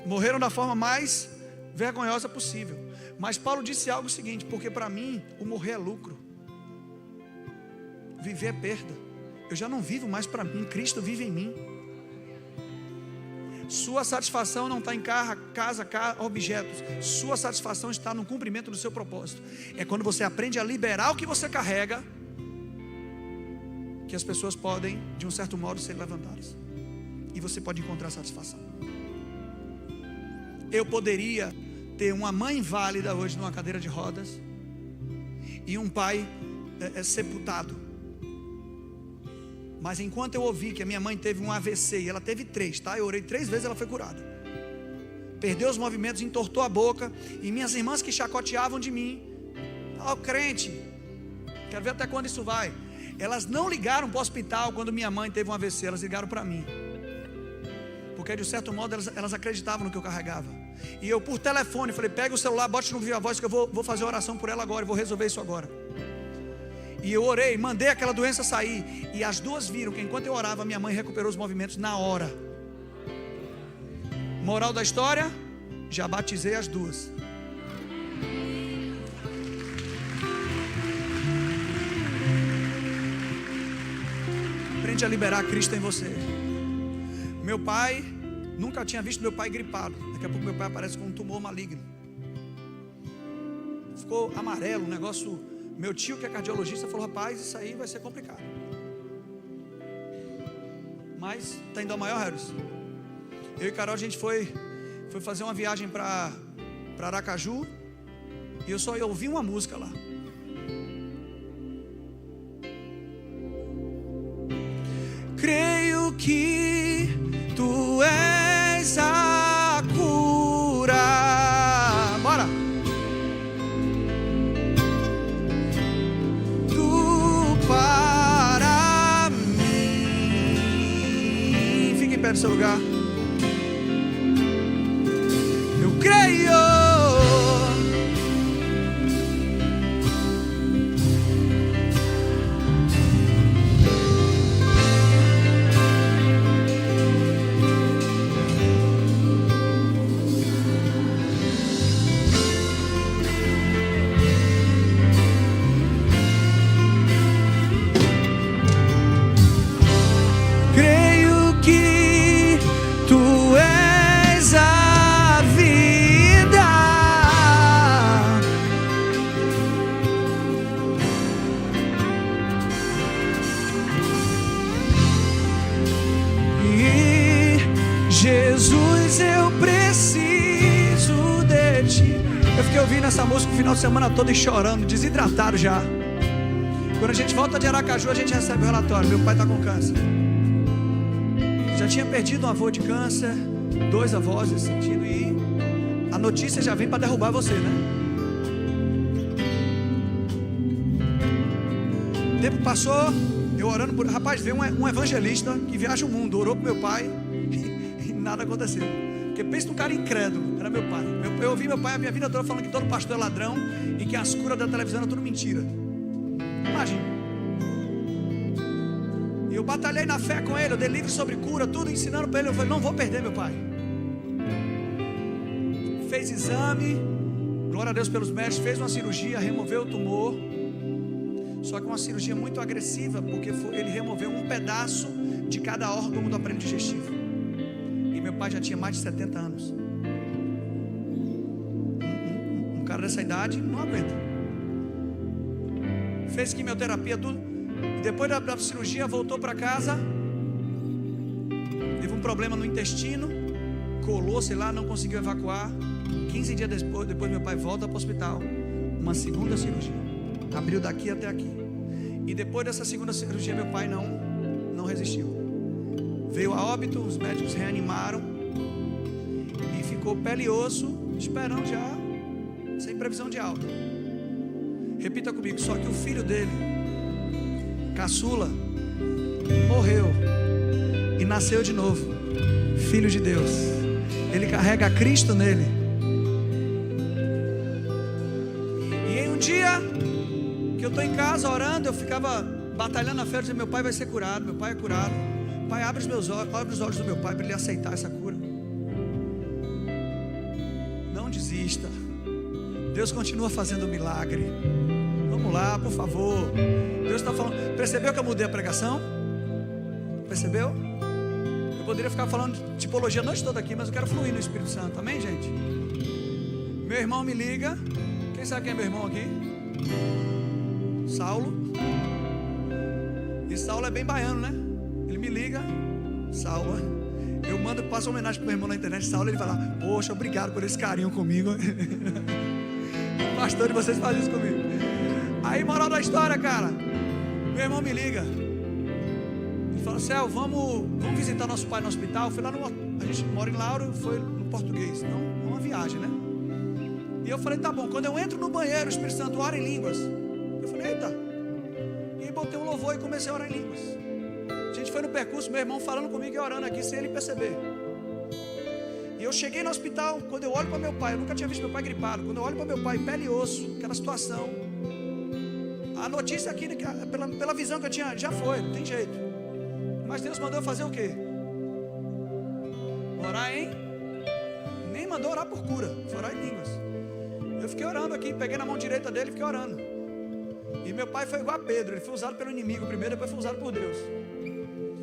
S1: Morreram da forma mais vergonhosa possível. Mas Paulo disse algo seguinte: porque para mim o morrer é lucro, viver é perda. Eu já não vivo mais para mim, Cristo vive em mim. Sua satisfação não está em casa, objetos. Sua satisfação está no cumprimento do seu propósito. É quando você aprende a liberar o que você carrega, que as pessoas podem, de um certo modo, ser levantadas. E você pode encontrar satisfação. Eu poderia ter uma mãe inválida hoje numa cadeira de rodas e um pai sepultado. Mas enquanto eu ouvi que a minha mãe teve um AVC, e ela teve 3, tá? Eu orei 3 vezes, ela foi curada. Perdeu os movimentos, entortou a boca. E minhas irmãs que chacoteavam de mim: ó, crente, quero ver até quando isso vai. Elas não ligaram para o hospital quando minha mãe teve um AVC, elas ligaram para mim. Porque de um certo modo elas acreditavam no que eu carregava. E eu por telefone falei: pega o celular, bote no viva voz que eu vou fazer oração por ela agora, eu vou resolver isso agora. E eu orei, mandei aquela doença sair. E as duas viram que enquanto eu orava, minha mãe recuperou os movimentos na hora. Moral da história: já batizei as duas. Aprende a liberar Cristo em você. Meu pai, nunca tinha visto meu pai gripado. Daqui a pouco meu pai aparece com um tumor maligno. Ficou amarelo, um negócio. Meu tio, que é cardiologista, falou: rapaz, isso aí vai ser complicado. Mas está indo a maior, Harris. Eu e Carol, a gente foi fazer uma viagem para Aracaju. E eu só ouvi uma música lá. Creio que tu és a cura. Bora! Para mim. Fique em pé no seu lugar. Eu creio. Ouvindo essa música o final de semana todo e chorando, desidratado já. Quando a gente volta de Aracaju, a gente recebe o relatório: meu pai está com câncer. Já tinha perdido um avô de câncer, 2 avós nesse sentido, e a notícia já vem para derrubar você, né? O tempo passou, eu orando por... Rapaz, veio um evangelista que viaja o mundo, orou pro meu pai e nada aconteceu. Porque pensa num cara incrédulo, era meu pai. Eu ouvi meu pai a minha vida toda falando que todo pastor é ladrão e que as curas da televisão eram tudo mentira. Imagina. E eu batalhei na fé com ele, eu dei livro sobre cura, tudo ensinando para ele. Eu falei: não vou perder meu pai. Fez exame, glória a Deus pelos médicos, fez uma cirurgia, removeu o tumor. Só que uma cirurgia muito agressiva, porque ele removeu um pedaço de cada órgão do aparelho digestivo. Meu pai já tinha mais de 70 anos. Um cara dessa idade não aguenta. Fez quimioterapia, tudo. E depois da cirurgia voltou para casa. Teve um problema no intestino. Colou, sei lá, não conseguiu evacuar. 15 dias depois meu pai volta para o hospital. Uma segunda cirurgia. Abriu daqui até aqui. E depois dessa segunda cirurgia meu pai não resistiu. Veio a óbito, os médicos reanimaram. ficou pele e osso, esperando já, sem previsão de alta. Repita comigo, só que o filho dele, caçula, morreu e nasceu de novo, filho de Deus. Ele carrega Cristo nele. E em um dia que eu estou em casa orando, eu ficava batalhando na fé, dizendo: meu pai vai ser curado, meu pai é curado. Pai, abre os meus olhos, abre os olhos do meu pai para ele aceitar essa cura. Não desista. Deus continua fazendo milagre. Vamos lá, por favor. Deus está falando. Percebeu que eu mudei a pregação? Percebeu? Eu poderia ficar falando de tipologia a noite toda aqui, mas eu quero fluir no Espírito Santo. Amém, gente? Meu irmão me liga. Quem sabe quem é meu irmão aqui? Saulo. E Saulo é bem baiano, né? Ele me liga, Saulo. Eu mando, passo uma homenagem para meu irmão na internet. Saulo, ele vai lá: poxa, obrigado por esse carinho comigo. Pastor, vocês fazem isso comigo. Aí, moral da história, cara, meu irmão me liga. Ele fala: Céu, vamos visitar nosso pai no hospital. Fui lá a gente mora em Lauro, foi no Português. Não, uma viagem, né? E eu falei: tá bom. Quando eu entro no banheiro, o Espírito Santo ora em línguas. Eu falei: eita. E botei um louvor e comecei a orar em línguas. A gente foi no percurso, meu irmão falando comigo e orando aqui sem ele perceber. E eu cheguei no hospital. Quando eu olho para meu pai, eu nunca tinha visto meu pai gripado. Quando eu olho para meu pai, pele e osso, aquela situação, a notícia aqui, pela visão que eu tinha, já foi, não tem jeito. Mas Deus mandou eu fazer o quê? Orar, hein? Nem mandou orar por cura, foi orar em línguas. Eu fiquei orando aqui, peguei na mão direita dele e fiquei orando. E meu pai foi igual a Pedro, ele foi usado pelo inimigo primeiro, depois foi usado por Deus.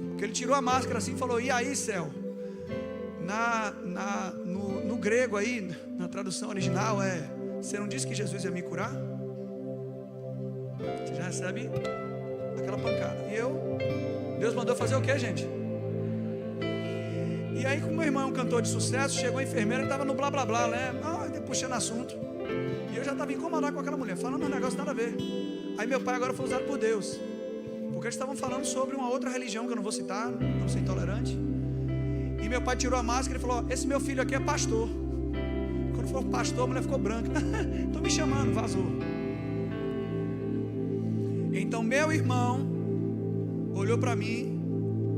S1: Porque ele tirou a máscara assim e falou: e aí, céu? No grego aí, na tradução original você não disse que Jesus ia me curar? Você já recebe aquela pancada. E Deus mandou fazer o que, gente? E aí, como meu irmão é um cantor de sucesso, chegou a enfermeira e estava no blá blá blá, né? Puxando assunto. E eu já estava incomodado com aquela mulher, falando um negócio nada a ver. Aí meu pai agora foi usado por Deus, porque eles estavam falando sobre uma outra religião que eu não vou citar, não sou intolerante. E meu pai tirou a máscara e falou: esse meu filho aqui é pastor. Quando for pastor, a mulher ficou branca. Estou me chamando, vazou. Então meu irmão olhou para mim,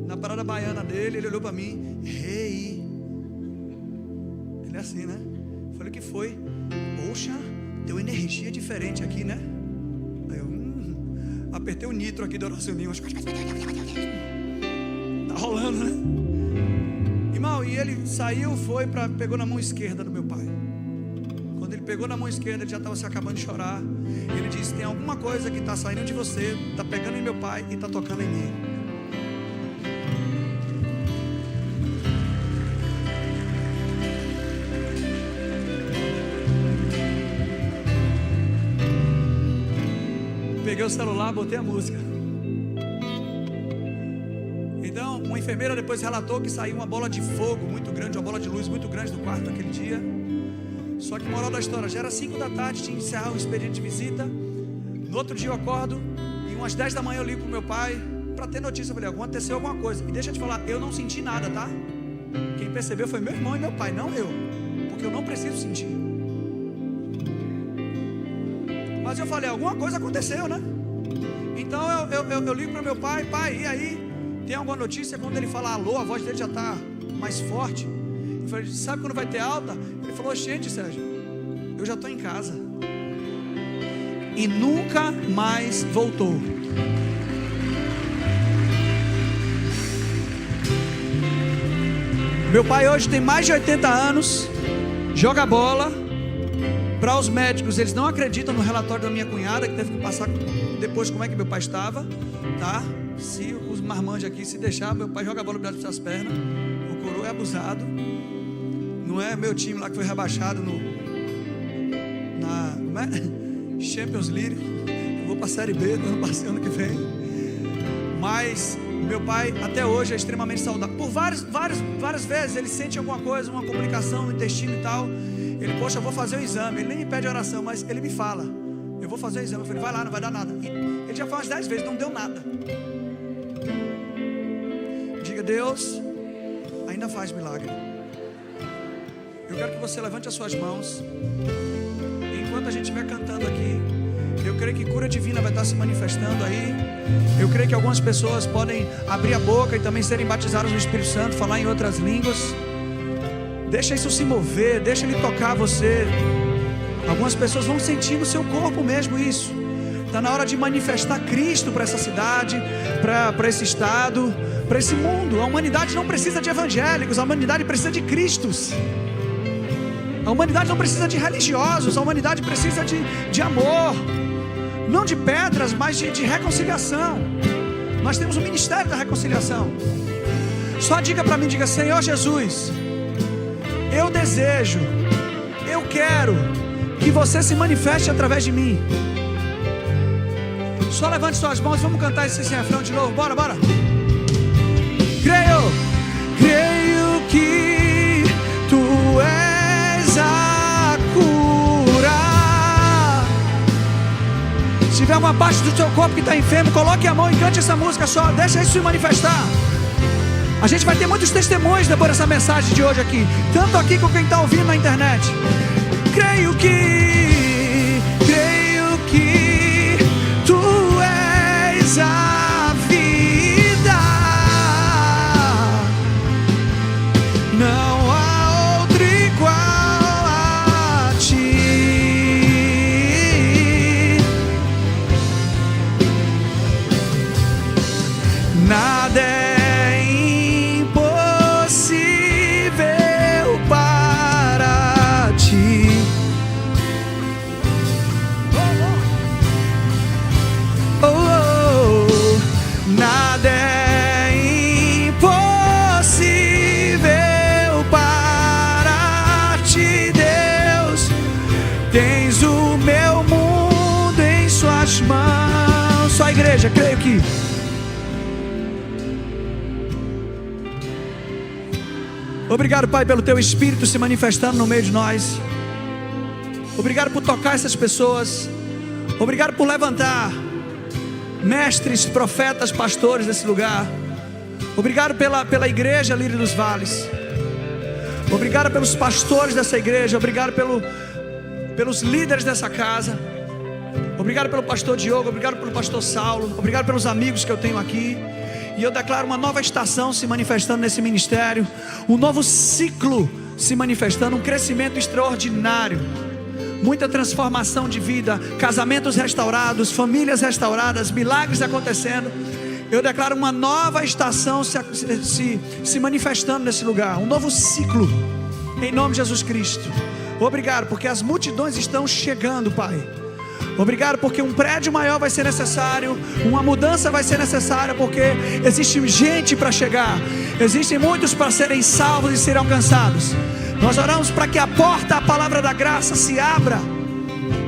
S1: na parada baiana dele, ele olhou para mim: rei. Ele é assim, né? Falei: o que foi? Poxa, deu energia diferente aqui, né? Aí eu apertei o nitro aqui da oracioninha. Tá rolando, né? Irmão, e ele saiu, pegou na mão esquerda do meu pai. Quando ele pegou na mão esquerda, ele já estava se acabando de chorar. Ele disse: tem alguma coisa que está saindo de você, está pegando em meu pai e está tocando em mim. Peguei o celular, botei a música. Então, uma enfermeira depois relatou que saiu uma bola de fogo muito grande, uma bola de luz muito grande do quarto naquele dia. Só que, moral da história, já era 5 da tarde, tinha que encerrar o expediente de visita. No outro dia eu acordo e umas 10 da manhã eu ligo pro meu pai para ter notícia. Eu falei: aconteceu alguma coisa. E deixa eu te falar, eu não senti nada, tá? Quem percebeu foi meu irmão e meu pai, não eu, porque eu não preciso sentir. Mas eu falei: alguma coisa aconteceu, né? Então eu ligo para meu pai: pai, e aí? Tem alguma notícia? Quando ele fala alô, a voz dele já está mais forte. Eu falei: sabe quando vai ter alta? Ele falou: gente, Sérgio, eu já estou em casa. E nunca mais voltou. Meu pai hoje tem mais de 80 anos, joga bola. Para os médicos, eles não acreditam no relatório da minha cunhada, que teve que passar depois como é que meu pai estava, tá? Se os marmanjos aqui se deixar, meu pai joga a bola debaixo das pernas. O coroa é abusado. Não é meu time lá que foi rebaixado como é? Champions League. Eu vou para a Série B do ano que vem. Mas meu pai até hoje é extremamente saudável. Por várias vezes ele sente alguma coisa, uma complicação no intestino e tal. Ele: poxa, eu vou fazer o exame. Ele nem me pede oração, mas ele me fala: eu vou fazer o exame. Eu falei: vai lá, não vai dar nada. E ele já foi umas 10 vezes, não deu nada. Diga: Deus ainda faz milagre. Eu quero que você levante as suas mãos. Enquanto a gente estiver cantando aqui, eu creio que cura divina vai estar se manifestando aí. Eu creio que algumas pessoas podem abrir a boca e também serem batizadas no Espírito Santo, falar em outras línguas. Deixa isso se mover, deixa ele tocar você. Algumas pessoas vão sentir no seu corpo mesmo isso. Está na hora de manifestar Cristo para essa cidade, para esse estado, para esse mundo. A humanidade não precisa de evangélicos, a humanidade precisa de Cristos. A humanidade não precisa de religiosos, a humanidade precisa de amor. Não de pedras, mas de reconciliação. Nós temos o ministério da reconciliação. Só diga para mim, diga: Senhor Jesus, eu desejo, eu quero que você se manifeste através de mim. Só levante suas mãos, vamos cantar esse refrão de novo, bora, bora. Creio que tu és a cura. Se tiver uma parte do seu corpo que está enfermo, coloque a mão e cante essa música só, deixa isso se manifestar. A gente vai ter muitos testemunhos depois dessa mensagem de hoje aqui, tanto aqui como quem está ouvindo na internet. Creio que tu és a vida, não há outro igual a ti. Nada é impossível para ti. Nada é impossível para ti, Deus. Tens o meu mundo em suas mãos. Só a igreja, creio que. Obrigado, Pai, pelo teu Espírito se manifestando no meio de nós. Obrigado por tocar essas pessoas. Obrigado por levantar mestres, profetas, pastores desse lugar. Obrigado pela igreja Lírio dos Vales. Obrigado pelos pastores dessa igreja. Obrigado pelos líderes dessa casa. Obrigado pelo pastor Diogo. Obrigado pelo pastor Saulo. Obrigado pelos amigos que eu tenho aqui. E eu declaro uma nova estação se manifestando nesse ministério, um novo ciclo se manifestando, um crescimento extraordinário, muita transformação de vida, casamentos restaurados, famílias restauradas, milagres acontecendo. Eu declaro uma nova estação se manifestando nesse lugar, um novo ciclo, em nome de Jesus Cristo. Obrigado porque as multidões estão chegando, Pai. Obrigado porque um prédio maior vai ser necessário, uma mudança vai ser necessária, porque existe gente para chegar, existem muitos para serem salvos e serem alcançados. Nós oramos para que a porta, a palavra da graça se abra,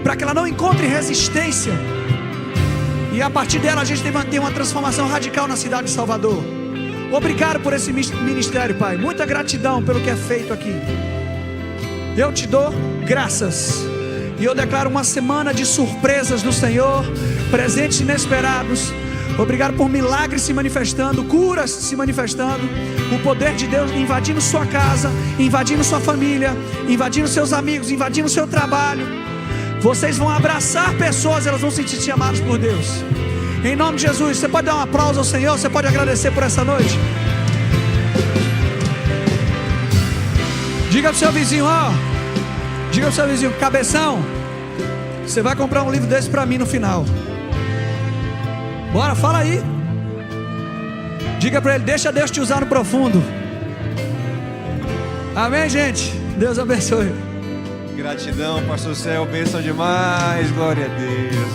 S1: para que ela não encontre resistência, e a partir dela a gente tem ter uma transformação radical na cidade de Salvador. Obrigado por esse ministério, Pai, muita gratidão pelo que é feito aqui. Eu te dou graças. E eu declaro uma semana de surpresas do Senhor, presentes inesperados. Obrigado por milagres se manifestando, curas se manifestando, o poder de Deus invadindo sua casa, invadindo sua família, invadindo seus amigos, invadindo seu trabalho. Vocês vão abraçar pessoas, elas vão se sentir amadas por Deus. Em nome de Jesus, você pode dar um aplauso ao Senhor, você pode agradecer por essa noite. Diga pro seu vizinho, ó. Diga pro seu vizinho, cabeção, você vai comprar um livro desse para mim no final. Bora, fala aí. Diga para ele, deixa Deus te usar no profundo. Amém, gente? Deus abençoe.
S2: Gratidão, pastor Céu, bênção demais, glória a Deus.